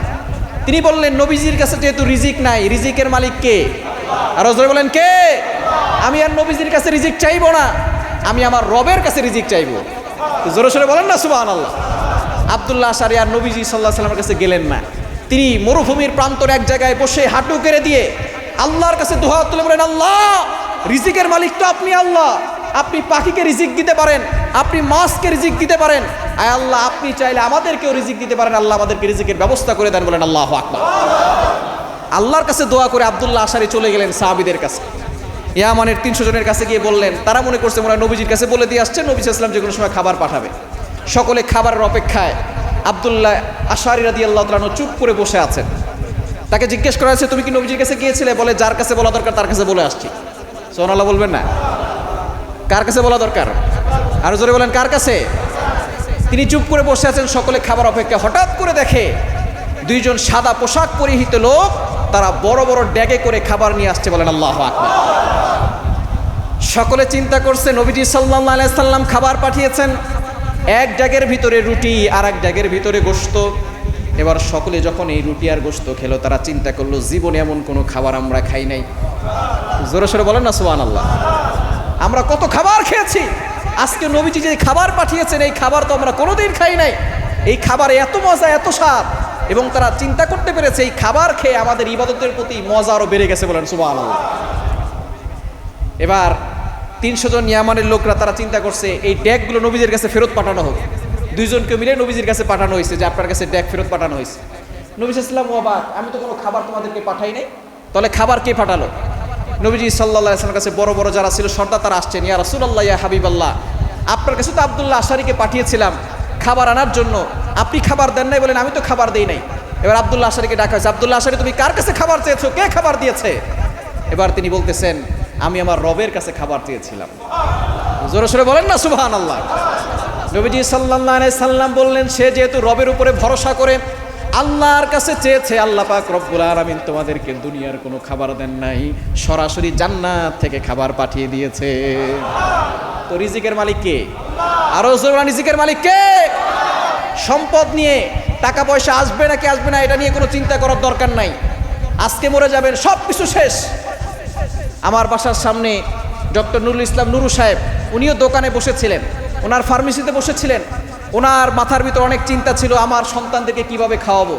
তিনি বললেন, নবীজির কাছে যেহেতু রিজিক নাই, রিজিকের মালিক কে? আরো জোরে বলেন, কে? আমি আর নবীজির কাছে রিজিক চাইবো না, আমি আমার রবের কাছে রিজিক চাইবো। জোরে সোরে বলেন না সুবহানাল্লাহ। আব্দুল্লাহ আশআরী আর নবীজি সাল্লাল্লাহু আলাইহি ওয়াসাল্লামের কাছে গেলেন না, তিনি মরুভূমির প্রান্তরে এক জায়গায় বসে হাঁটু কেড়ে দিয়ে আল্লাহর কাছে দুহাত তুলে বলেন, আল্লাহ, রিজিকের মালিক তো আপনি আল্লাহ, আপনি পাখিকে রিজিক দিতে পারেন, আপনি মাছকে রিজিক দিতে পারেন, আয় আল্লাহ, আপনি চাইলে আমাদেরকেও রিজিক দিতে পারেন, আল্লাহ আমাদেরকে রিজিকের ব্যবস্থা করে দেন, বলেন আল্লাহু আকবার। আল্লাহর কাছে দোয়া করে আব্দুল্লাহ আশআরী চলে গেলেন সাহাবীদের কাছে। ইয়ামানের 300 জনের কাছে গিয়ে বললেন, তারা মনে করছে মনে হয় নবীজির কাছে বলে দিয়ে আসছে, নবী সাল্লাল্লাহু আলাইহি ওয়াসাল্লাম যে কোনো সময় খাবার পাঠাবে। সকলে খাবারের অপেক্ষায়। আব্দুল্লাহ আশআরী রাদিয়াল্লাহু তাআলা চুপ করে বসে আছেন। তাকে জিজ্ঞেস করা হয়েছে, তুমি কি নবীজির কাছে গিয়েছিলে? বলে, যার কাছে বলা দরকার তার কাছে বলে আসছি। সুবহানাল্লাহ বলবেন না? কার কাছে বলা দরকার? আরো জোরে বলেন, কার কাছে? তিনি চুপ করে বসে আছেন, সকলে খাবার অপেক্ষা। হঠাৎ করে দেখে 2 জন সাদা পোশাক পরিহিত লোক, তারা বড় বড় ড্যাগে করে খাবার নিয়ে আসছে, বলেন আল্লাহু আকবার। সকলে চিন্তা করছে নবীজি সাল্লাল্লাহু আলাইহি সাল্লাম খাবার পাঠিয়েছেন, এক ড্যাগের ভিতরে রুটি আর এক ড্যাগের ভিতরে গোশত। এবার সকলে যখন এই রুটি আর গোশত খেলো, তারা চিন্তা করলো, জীবনে এমন কোনো খাবার আমরা খাই নাই। জোরে সোরে বলেন না সুবহানাল্লাহ। আমরা কত খাবার খেয়েছি, আজকে নবীজি যে খাবার পাঠিয়েছেন, এই খাবার তো আমরা কোনোদিন খাই নাই, এই খাবারে এত মজা, এত স্বাদ। এবং তারা চিন্তা করতে পেরেছে এই খাবার খেয়ে আমাদের ইবাদতের প্রতি মজা আরো বেড়ে গেছে, বলেন সুবহানাল্লাহ। এবার 300 জন ইয়ামানের লোকরা তারা চিন্তা করছে, এই ড্যাগগুলো নবীজির কাছে ফেরত পাঠানো হোক। 2 জনকে মিলে নবীজির কাছে পাঠানো হয়েছে যে আপনার কাছে ড্যাগ ফেরত পাঠানো হয়েছে। নবী সাল্লাল্লাহু আলাইহি ওয়াসাল্লাম অবাক, আমি তো কোনো খাবার তোমাদেরকে পাঠাই নাই, তাহলে খাবার কে পাঠালো? নবীজি সাল্লাল্লাহু আলাইহি ওয়াসাল্লামের কাছে বড় বড় যারা ছিল সর্দার, তারা আসছেন, ইয়া রাসূলুল্লাহ, ইয়া হাবিবাল্লাহ, আপনার কাছে তো আব্দুল্লাহ আশআরীকে পাঠিয়েছিলাম খাবার আনার জন্য, আপনি খাবার দেন নাই। বলেন, আমি তো খাবার দেই নাই। এবার আব্দুল্লাহ আশআরীকে ডাকা হয়েছে, আব্দুল্লাহ আশআরী, তুমি কার কাছে খাবার চেয়েছো? কে খাবার দিয়েছে? এবার তিনি বলতেছেন, আমি আমার রবের কাছে খাবার চেয়েছিলাম। জোরে সোরে বলেন না সুবহানাল্লাহ। নবীজি সাল্লাল্লাহু আলাইহি সাল্লাম বললেন, সে যেহেতু রবের উপরে ভরসা করে আল্লাহর কাছে চেয়েছে, আল্লাহ পাক রব্বুল আলামিন তোমাদেরকে দুনিয়ার কোনো খাবার দেন নাই, সরাসরি জান্নাত থেকে খাবার পাঠিয়ে দিয়েছে। তো রিজিকের মালিক কে? আরো জোরে, রিজিকের মালিক কে? সম্পদ নিয়ে, টাকা পয়সা আসবে নাকি আসবে না, এটা নিয়ে কোনো চিন্তা করার দরকার নাই। আজকে মরে যাবেন, সব কিছু শেষ, আমার বাসার সামনে ডক্টর নুরুল ইসলাম নুরু সাহেব, উনিও দোকানে বসেছিলেন, ওনার ফার্মেসিতে বসেছিলেন। ওনার মাথার ভিতর অনেক চিন্তা ছিল, আমার সন্তানদেরকে কিভাবে খাওয়াবো,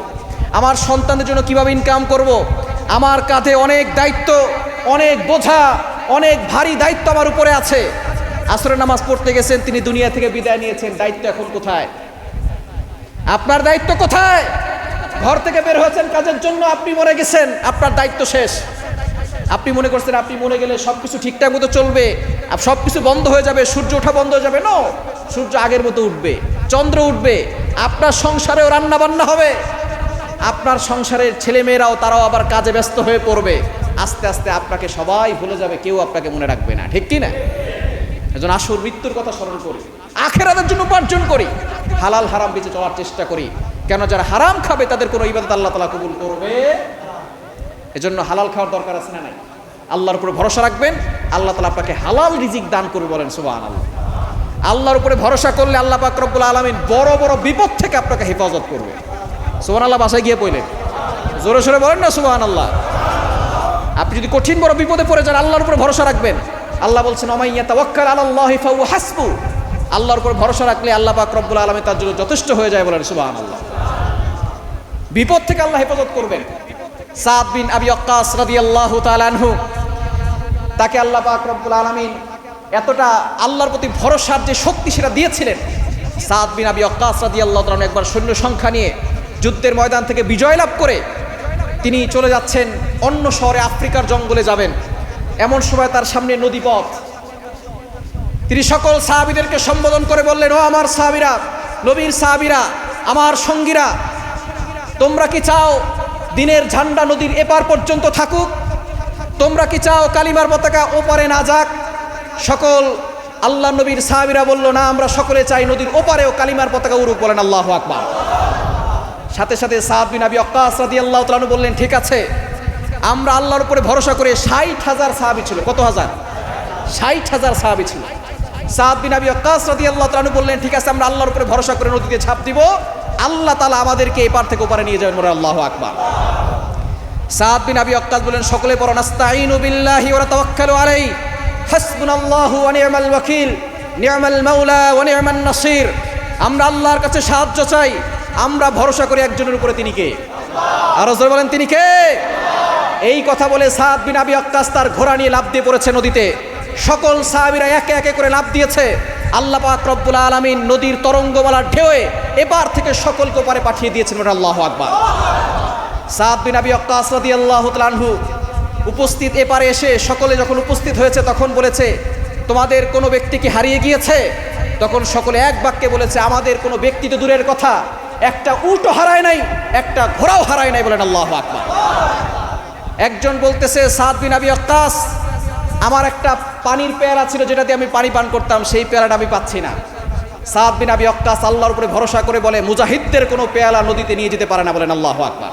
আমার সন্তানদের জন্য কিভাবে ইনকাম করব। আমার কাঁধে অনেক দায়িত্ব, অনেক বোঝা, অনেক ভারী দায়িত্ব আমার উপরে আছে। আসরের নামাজ পড়তে গেছেন, তিনি দুনিয়া থেকে বিদায় নিয়েছেন। দায়িত্ব এখন কোথায়? আপনার দায়িত্ব কোথায়? ঘর থেকে বের হয়েছেন কাজের জন্য, আপনি মরে গেছেন, আপনার দায়িত্ব শেষ। আপনি মনে করছেন আপনি মরে গেলে সব কিছু ঠিকঠাক মতো চলবে, সব কিছু বন্ধ হয়ে যাবে, সূর্য ওঠা বন্ধ হয়ে যাবে। নো, সূর্য আগের মতো উঠবে, চন্দ্র উঠবে, আপনার সংসারেও রান্না বান্না হবে, আপনার সংসারের ছেলেমেয়েরাও তারাও আবার কাজে ব্যস্ত হয়ে পড়বে। আস্তে আস্তে আপনাকে সবাই ভুলে যাবে, কেউ আপনাকে মনে রাখবে না, ঠিক কি না? এজন্য আসল মৃত্যুর কথা স্মরণ করি, আখিরাতের জন্য উপার্জন করি, হালাল হারাম বেঁচে চলার চেষ্টা করি। কেন যারা হারাম খাবে তাদের কোনো ইবাদত আল্লাহ তাআলা কবুল করবে। এজন্য হালাল খাওয়ার দরকার আছে না নাই? আল্লাহর উপরে ভরসা রাখবেন, আল্লাহ তাআলা আপনাকে হালাল রিজিক দান করবে, বলেন সুবহানাল্লাহ। আল্লাহর উপরে ভরসা করলে আল্লাহ পাক রব্বুল আলামিন বড় বড় বিপদ থেকে আপনাকে হেফাজত করবে। সুবহানাল্লাহ বাসায় গিয়ে পড়লেন, জোরে সোরে বলেন না সুবহানাল্লাহ। আপনি যদি কঠিন বড় বিপদে পড়ে যান, আল্লাহর উপরে ভরসা রাখবেন। আল্লাহ বলছেন ওয়া মাইয়া তাওয়াক্কাল আলাল্লাহি ফাহুয়া হাসবু। আল্লাহর উপর ভরসা রাখলে আল্লাহ পাক রব্বুল আলামিন তার জন্য যথেষ্ট হয়ে যায়, বলেন সুবহানাল্লাহ। বিপদ থেকে আল্লাহ হেফাজত করবেন। সাদ বিন আবি ওয়াক্কাস রাদিয়াল্লাহু তাআলা আনহু, তাকে আল্লাহ পাক রব্বুল আলামিন এতটা আল্লাহর প্রতি ভরসার যে শক্তি সেটা দিয়েছিলেন। সাদ বিন আবি ওয়াক্কাস রাদিয়াল্লাহু তাআলা একবার সৈন্য সংখ্যা নিয়ে যুদ্ধের ময়দান থেকে বিজয় লাভ করে তিনি চলে যাচ্ছেন অন্য শহরে, আফ্রিকার জঙ্গলে যাবেন। এমন সময় তার সামনে নদীপথ। তিনি সকল সাহাবীদেরকে সম্বোধন করে বললেন, ও আমার সাহাবীরা, নবীর সাহাবীরা, আমার সঙ্গীরা, তোমরা কি চাও দিনের ঝান্ডা নদীর এপার পর্যন্ত থাকুক? তোমরা কি চাও কালিমার পতাকা ওপারে না যাক? সকল আল্লাহ নবীর সাহাবীরা বলল, না, আমরা সকলে চাই নদীর ওপারেও কালিমার পতাকা উড়ুক, বলেন আল্লাহু আকবার। সাথে সাথে সাদ বিন আবি ওয়াক্কাস রাদিয়াল্লাহু তাআলা বললেন, ঠিক আছে, আমরা আল্লাহর উপরে ভরসা করে 60,000 সাহাবী ছিল। কত হাজার? 60,000 সাহাবী ছিল। সাদ বিন আবি ওয়াক্কাস রাদিয়াল্লাহু তাআলা বললেন, ঠিক আছে, আমরা আল্লাহর উপরে ভরসা করে নদীতে ঝাঁপ দিব, আল্লাহ তাআলা আমাদেরকে এপার থেকে ওপারে নিয়ে যাবেন, বলেন আল্লাহু আকবার। সাদ বিন আবি ওয়াক্কাস বলেন, সকলে পড়ো, নাস্তাঈনু বিল্লাহি ওয়া তাওয়াক্কালু আলাইহি, হাসবুনাল্লাহু ওয়া নি'মাল ওয়াকিল, নি'মাল মাওলা ওয়া নি'মান নাসির। আমরা আল্লাহর কাছে সাহায্য চাই, আমরা ভরসা করি একজনের উপরে, তিনি কে? আরো জোরে বলেন, তিনি কে? এই কথা বলে সাদ বিন আবি ওয়াক্কাস তার ঘোড়া নিয়ে লাফ দিয়ে পড়েছে নদীতে। সকল সাহাবীরা একে একে করে লাফ দিয়েছে। আল্লাহ পাক রব্বুল আলামিন নদীর তরঙ্গমালার ঢেউয়ে এপার থেকে সকলকে ওপারে পাঠিয়ে দিয়েছেন, বলেন আল্লাহু আকবার। সাদ বিন আবি ওয়াক্কাস রাদিয়াল্লাহু তাআলা আনহু উপস্থিত, এপারে এসে সকলে যখন উপস্থিত হয়েছে তখন বলেছে, তোমাদের কোনো ব্যক্তি কি হারিয়ে গিয়েছে? তখন সকলে এক বাক্যে বলেছে, আমাদের কোনো ব্যক্তি তো দূরের কথা, একটা উটও হারায় নাই, একটা ঘোড়াও হারায় নাই, বলেন আল্লাহু আকবার। একজন বলতেছে, সাদ বিন আবি ওয়াক্কাস, আমার একটা পানির পেয়ালা ছিল যেটা দিয়ে আমি পানি পান করতাম, সেই পেয়ালাটা আমি পাচ্ছি না। সাদ বিন আবি ওয়াক্কাস আল্লাহর উপরে ভরসা করে বলে, মুজাহিদদের কোনো পেয়ালা নদীতে নিয়ে যেতে পারে না, বলেন আল্লাহু আকবার।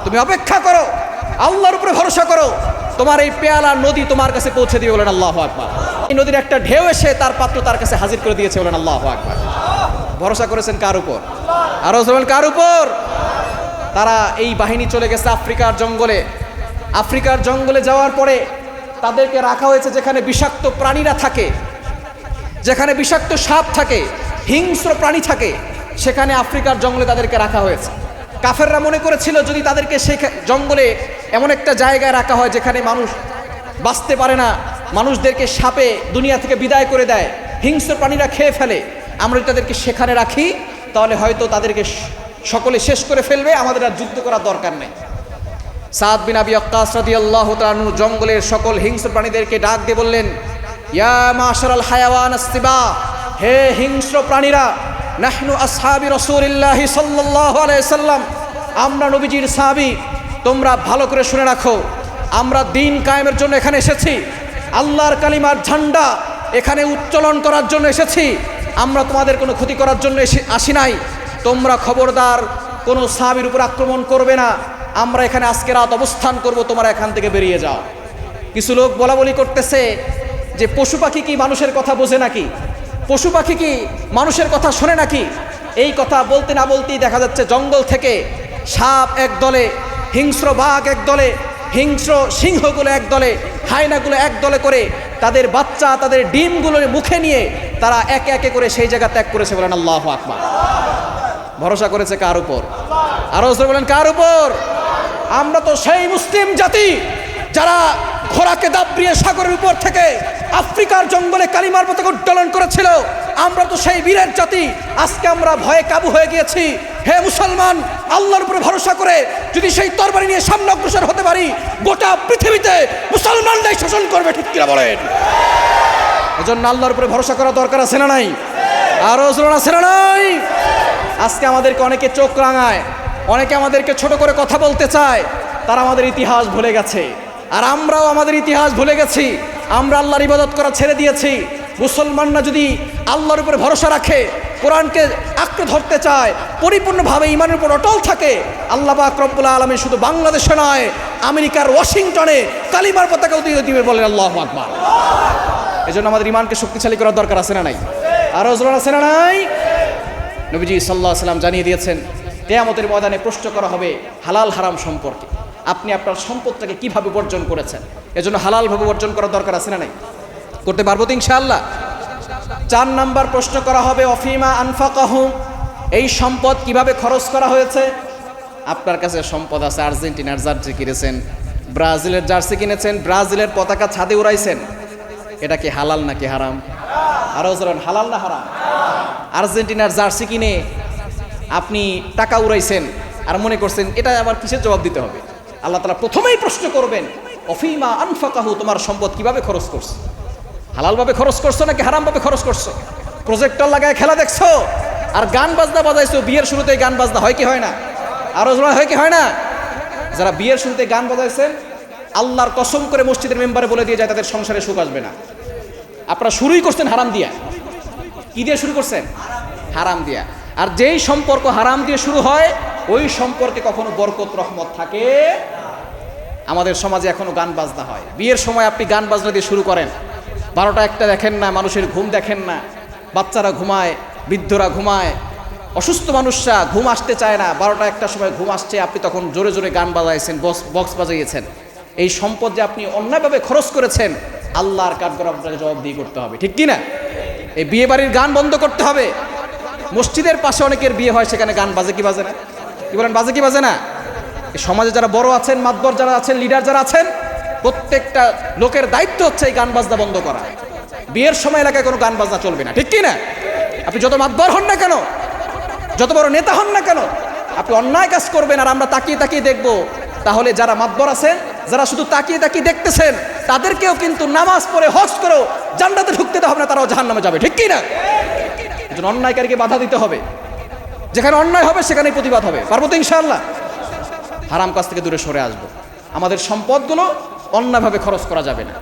তুমি অপেক্ষা করো, আল্লাহর উপরে ভরসা করো, তোমার এই পেয়ালা নদী তোমার কাছে পৌঁছে দিবে, বলেন আল্লাহু আকবার। এই নদীর একটা ঢেউ এসে তার পাত্র তার কাছে হাজির করে দিয়েছে, বলেন আল্লাহু আকবার। ভরসা করেছেন কার উপর? আরো বলেন, কার উপর? তারা এই বাহিনী চলে গেছে আফ্রিকার জঙ্গলে। আফ্রিকার জঙ্গলে যাওয়ার পরে তাদেরকে রাখা হয়েছে যেখানে বিষাক্ত প্রাণীরা থাকে, যেখানে বিষাক্ত সাপ থাকে, হিংস্র প্রাণী থাকে, সেখানে আফ্রিকার জঙ্গলে তাদেরকে রাখা হয়েছে। কাফেররা মনে করেছিল যদি তাদেরকে সেই জঙ্গলে এমন একটা জায়গায় রাখা হয় যেখানে মানুষ বাঁচতে পারে না, মানুষদেরকে সাপে দুনিয়া থেকে বিদায় করে দেয়, হিংস্র প্রাণীরা খেয়ে ফেলে, আমরা যদি তাদেরকে সেখানে রাখি তাহলে হয়তো তাদেরকে সকলে শেষ করে ফেলবে, আমাদের আর যুদ্ধ করার দরকার নেই। সাদ বিন আবি ওয়াক্কাস রাদিয়াল্লাহু তাআলা আনহু জঙ্গলের সকল হিংস্র প্রাণীদেরকে ডাক দিয়ে বললেন, ইয়া মাশারাল হায়াওয়ান আসতিবা, হে হিংস্র প্রাণীরা, নাহনু আসহাবি রাসূলিল্লাহি সাল্লাল্লাহু আলাইহি সাল্লাম, আমরা নবীজির সাহাবী, তোমরা ভালো করে শুনে রাখো, আমরা দ্বীন কায়েমের জন্য এখানে এসেছি, আল্লাহর কালিমার ঝান্ডা এখানে উত্তোলন করার জন্য এসেছি, আমরা তোমাদের কোনো ক্ষতি করার জন্য আসি নাই। তোমরা খবরদার কোনো সাহাবীর উপর আক্রমণ করবে না, আমরা এখানে আজকে রাত অবস্থান করব, তোমরা এখান থেকে বেরিয়ে যাও। কিছু লোক বলাবলি করতেছে যে পশু পাখি কি মানুষের কথা বোঝে নাকি, পশু পাখি কি মানুষের কথা শোনে নাকি? এই কথা বলতে না বলতেই দেখা যাচ্ছে জঙ্গল থেকে সাপ এক দলে, হিংস্র বাঘ এক দলে, হিংস্র সিংহগুলো একদলে, হায়নাগুলো একদলে করে তাদের বাচ্চা, তাদের ডিমগুলো মুখে নিয়ে তারা একে একে করে সেই জায়গা ত্যাগ করেছে। বলেন আল্লাহু আকবার। ভরসা করেছে কার উপর? আরো জোরে বলেন কার উপর? আমরা তো সেই মুসলিম জাতি যারা ঘোড়াকে দাবড়িয়ে সাগরের উপর থেকে আফ্রিকার জঙ্গলে কালিমার পতাকা উত্তোলন করেছিল। আমরা তো সেই বীরের জাতি। আজকে আমরা ভয়ে কাবু হয়ে গিয়েছি। হে মুসলমান, আল্লাহর উপরে ভরসা করে যদি সেই তরবারি নিয়ে সামনে অগ্রসর হতে পারি, গোটা পৃথিবীতে মুসলমানরাই শাসন করবে। ঠিক কিনা বলেন? এজন্য আল্লাহর উপরে ভরসা করা দরকার আছে না নাই? আরো জোরে আছে না নাই? আজকে আমাদেরকে অনেকে চোখ রাঙায়, অনেকে আমাদেরকে ছোট করে কথা বলতে চায়। তারা আমাদের ইতিহাস ভুলে গেছে, আর আমরাও আমাদের ইতিহাস ভুলে গেছি। আমরা আল্লাহর ইবাদত করা ছেড়ে দিয়েছি। মুসলমানরা যদি আল্লাহর উপরে ভরসা রাখে, কোরআনকে আঁকড়ে ধরতে চায়, পরিপূর্ণভাবে ঈমানের উপর অটল থাকে, আল্লাহ পাক রব্বুল আলামিন শুধু বাংলাদেশে নয়, আমেরিকার ওয়াশিংটনে কালিমার পতাকা উড়িয়ে দিবে। বলেন আল্লাহু আকবার। এজন্য আমাদের ঈমানকে শক্তিশালী করার দরকার আছে না নাই? আরো জোরে আছে না নাই? নবীজি সাল্লাল্লাহু আলাইহি ওয়াসাল্লাম জানিয়ে দিয়েছেন, কিয়ামতের ময়দানে প্রশ্ন করা হবে হালাল হারাম সম্পর্কে। আপনি আপনার সম্পদটাকে কিভাবে বর্জন করেছেন? এজন্য হালালভাবে বর্জন করার দরকার আছে না নাই? করতে পারবো তো ইনশাআল্লাহ। 4 নাম্বার প্রশ্ন করা হবে অফিমা আনফাকাহু, এই সম্পদ কিভাবে খরচ করা হয়েছে। আপনার কাছে সম্পদ আছে, আর্জেন্টিনার জার্সি কিনেছেন, ব্রাজিলের জার্সি কিনেছেন, ব্রাজিলের পতাকা ছাদে উড়াইছেন, এটা কি হালাল নাকি হারাম? আরো বলেন হালাল না হারাম? আর্জেন্টিনার জার্সি কিনে আপনি টাকা উড়াইছেন আর মনে করছেন এটা আবার কিসের জবাব দিতে হবে? আল্লাহ তাআলা প্রথমেই প্রশ্ন করবেন অফিমা আনফাকাহু, তোমার সম্পদ কিভাবে খরচ করছো? হালালভাবে খরচ করছো নাকি হারামভাবে খরচ করছো? প্রজেক্টর লাগায় খেলা দেখছো আর গান বাজনা বাজাইছো। বিয়ের শুরুতে গান বাজনা হয় কি হয় না? আরো হয় কি হয় না? যারা বিয়ের শুরুতে গান বাজাইছেন, আল্লাহর কসম করে মসজিদের মেম্বারে বলে দিয়ে যায় তাদের সংসারে সুখ আসবে না। আপনারা শুরুই করছেন হারাম দিয়া। কি দিয়ে শুরু করছেন? হারাম দিয়া। আর যেই সম্পর্ক হারাম দিয়ে শুরু হয়, ওই সম্পর্কে কখনো বরকত রহমত থাকে। আমাদের সমাজে এখনো গান বাজনা হয়। বিয়ের সময় আপনি গান বাজনা দিয়ে শুরু করেন, 12টা 1টা দেখেন না, মানুষের ঘুম দেখেন না, বাচ্চারা ঘুমায়, বৃদ্ধরা ঘুমায়, অসুস্থ মানুষরা ঘুম আসতে চায় না। 12টা 1টার সময় ঘুম আসছে, আপনি তখন জোরে জোরে গান বাজাইছেন, বক্স বাজাইয়েছেন। এই সম্পদ যে আপনি অন্যায়ভাবে খরচ করেছেন, আল্লাহর কাঠগড় আপনাকে জবাবদিহি করতে হবে। ঠিক কি না? এই বিয়ে বাড়ির গান বন্ধ করতে হবে। মসজিদের পাশে অনেকের বিয়ে হয়, সেখানে গান বাজে কি বাজে না? কি বলেন, বাজে কি বাজে না? এই সমাজে যারা বড় আছেন, মাতবর যারা আছেন, লিডার যারা আছেন, প্রত্যেকটা লোকের দায়িত্ব হচ্ছে এই গান বাজনা বন্ধ করা। বিয়ের সময় এলাকায় কোনো গান বাজনা চলবে না। ঠিক কি না? আপনি যত মাতবর হন না কেন, যত বড় নেতা হন না কেন, আপনি অন্যায় কাজ করবেন আর আমরা তাকিয়ে তাকিয়ে দেখব, তাহলে যারা মাতবর আছেন, যারা শুধু তাকিয়ে তাকিয়ে দেখতেছেন, তাদেরকেও কিন্তু নামাজ পড়ে হজ করেও জান্নাতে ঢুকতে দেওয়া হবে না, তারাও জাহান্নামে যাবে। ঠিক কি না? এজন্য অন্যায়কারীকে বাধা দিতে হবে। যেখানে অন্যায় হবে সেখানেই প্রতিবাদ হবে। পারবো তো ইনশাআল্লাহ? হারাম কাজ থেকে দূরে সরে আসবো। আমাদের সম্পদগুলো অন্যায়ভাবে খরচ করা যাবে না।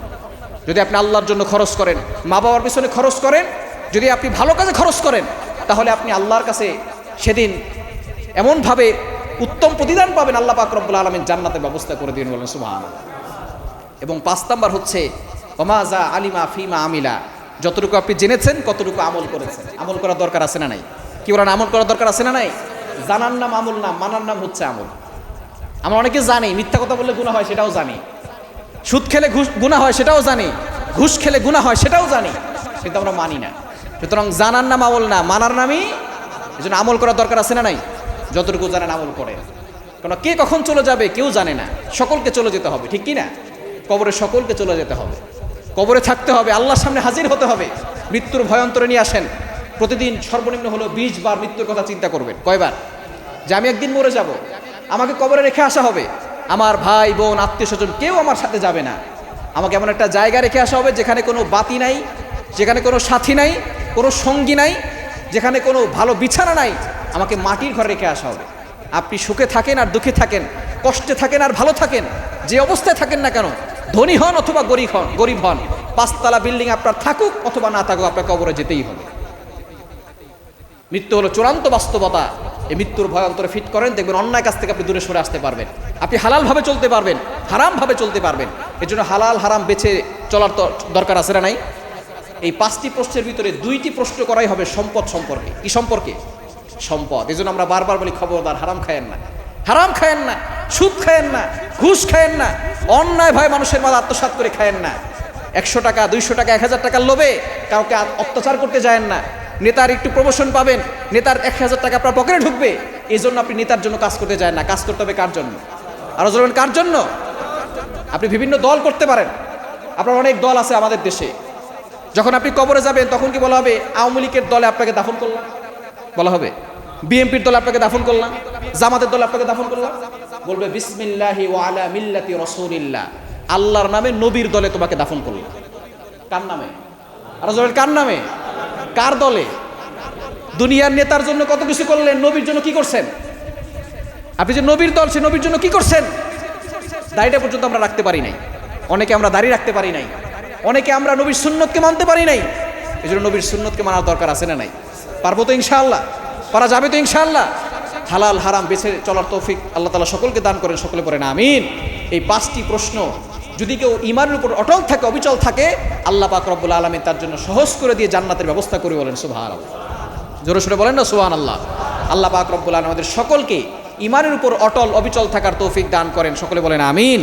যদি আপনি আল্লাহর জন্য খরচ করেন, মা বাবার পিছনে খরচ করেন, যদি আপনি ভালো কাজে খরচ করেন, তাহলে আপনি আল্লাহর কাছে সেদিন এমনভাবে উত্তম প্রতিদান পাবেন, আল্লাহ পাক রব্বুল আলামিন জান্নাতের ব্যবস্থা করে দিবেন। বলেন সুবহানাল্লাহ। এবং 5 নাম্বার হচ্ছে ওমাজা আলিমা ফিমা আমিলা, যতটুকু আপনি জেনেছেন কতটুকু আমল করেছেন। আমল করার দরকার আছে না নাই? কি বলেন, আমল করার দরকার আছে না নাই? জানার নাম আমল না, মানার নাম হচ্ছে আমল। আমরা অনেকে জানি মিথ্যা কথা বললে গুনাহ হয়, সেটাও জানি। সুদ খেলে গুনাহ হয়, সেটাও জানি। ঘুষ খেলে গুনাহ হয়, সেটাও জানি, কিন্তু আমরা মানি না। সুতরাং জানার নাম আমল না, মানার নামই। এজন্য আমল করার দরকার আছে না নাই? যতটুকু জানেন আমল করে। কারণ কে কখন চলে যাবে কেউ জানে না, সকলকে চলে যেতে হবে। ঠিক কি না? কবরে সকলকে চলে যেতে হবে, কবরে থাকতে হবে, আল্লাহর সামনে হাজির হতে হবে। মৃত্যুর ভয় অন্তরে নিয়ে আসেন। প্রতিদিন সর্বনিম্ন হলো 20 বার মৃত্যুর কথা চিন্তা করবেন। কয়বার? যে আমি একদিন মরে যাব, আমাকে কবরে রেখে আসা হবে, আমার ভাই বোন আত্মীয় স্বজন কেউ আমার সাথে যাবে না। আমাকে এমন একটা জায়গা রেখে আসা হবে যেখানে কোনো বাতি নাই, যেখানে কোনো সাথী নাই, কোনো সঙ্গী নাই, যেখানে কোনো ভালো বিছানা নাই। আমাকে মাটির ঘরে রেখে আসা হবে। আপনি সুখে থাকেন আর দুঃখে থাকেন, কষ্টে থাকেন আর ভালো থাকেন, যে অবস্থায় থাকেন না কেন, ধনী হন অথবা গরিব হন, 5 তলা বিল্ডিং আপনার থাকুক অথবা না থাকুক, আপনার কবরে যেতেই হবে। মৃত্যু হলো চূড়ান্ত বাস্তবতা। এই মৃত্যুর ভয় অন্তরে ফিট করেন, দেখবেন অন্যায় কাছ থেকে আপনি দূরে সরে আসতে পারবেন। আপনি হালালভাবে চলতে পারবেন, হারামভাবে চলতে পারবেন। এর জন্য হালাল হারাম বেছে চলার দরকার আছে না নাই? এই 5টি প্রশ্নের ভিতরে 2টি প্রশ্ন করাই হবে সম্পদ সম্পর্কে। কি সম্পর্কে? সম্পদ। এই জন্য আমরা বারবার বলি খবরদার হারাম খায়েন না, হারাম খায়েন না। সুদ খায়েন না, ঘুষ খায়েন না, অন্যায় ভয় মানুষের মাল আত্মসাৎ করে খায়েন না। 100 টাকা, 200 টাকা, 1000 টাকার লোভে কাউকে অত্যাচার করতে যায়েন না। নেতার একটু প্রমোশন পাবেন, নেতার 1000 টাকা আপনার পকেটে ঢুকবে, এই জন্য আপনি নেতার জন্য কাজ করতে যায় না। কাজ করতে হবে কার জন্য? আরো বলবেন কার জন্য? আপনি বিভিন্ন দল করতে পারেন, আপনার অনেক দল আছে আমাদের দেশে। যখন আপনি কবরে যাবেন তখন কি বলা হবে? আওয়ামী লীগের দলে আপনাকে দাফন করলাম বলা হবে, বিএনপির দলে আপনাকে দাফন করলাম, জামাতের দলে আপনাকে দাফন করলাম। বলবে বিসমিল্লাহি ওয়া আলা মিল্লাতি রাসূলিল্লাহ, আল্লাহর নামে নবীর দলে তোমাকে দাফন করলাম। কার নামে? আর বলবেন কার নামে? কার দলে? দুনিয়ার নেতার জন্য কত কিছু করলেন, নবীর জন্য কি করছেন? আপনি যে নবীর দল, সে নবীর জন্য কি করছেন? দাড়িটা পর্যন্ত আমরা রাখতে পারি নাই, অনেকে আমরা দাড়ি রাখতে পারি নাই, অনেকে আমরা নবীর সুন্নতকে মানতে পারি নাই। এই জন্য নবীর সুন্নতকে মানার দরকার আছে না নাই? পারবো তো ইনশাআল্লাহ? পারা যাবে তো ইনশাআল্লাহ? হালাল হারাম বেছে চলার তৌফিক আল্লাহ তাআলা সকলকে দান করেন, সকলে পড়েন আমিন। এই 5টি প্রশ্ন যদি কেউ ঈমানের উপর অটল থাকে, অবিচল থাকে, আল্লাহ পাক রব্বুল আলামিন তার জন্য সহজ করে দিয়ে জান্নাতের ব্যবস্থা করে। বলেন সুবহানাল্লাহ, জোরে সোরে বলেন না সুবহানাল্লাহ। আল্লাহ পাক রব্বুল আলামিন আমাদের সকলকে ঈমানের উপর অটল অবিচল থাকার তৌফিক দান করেন, সকলে বলেন আমিন।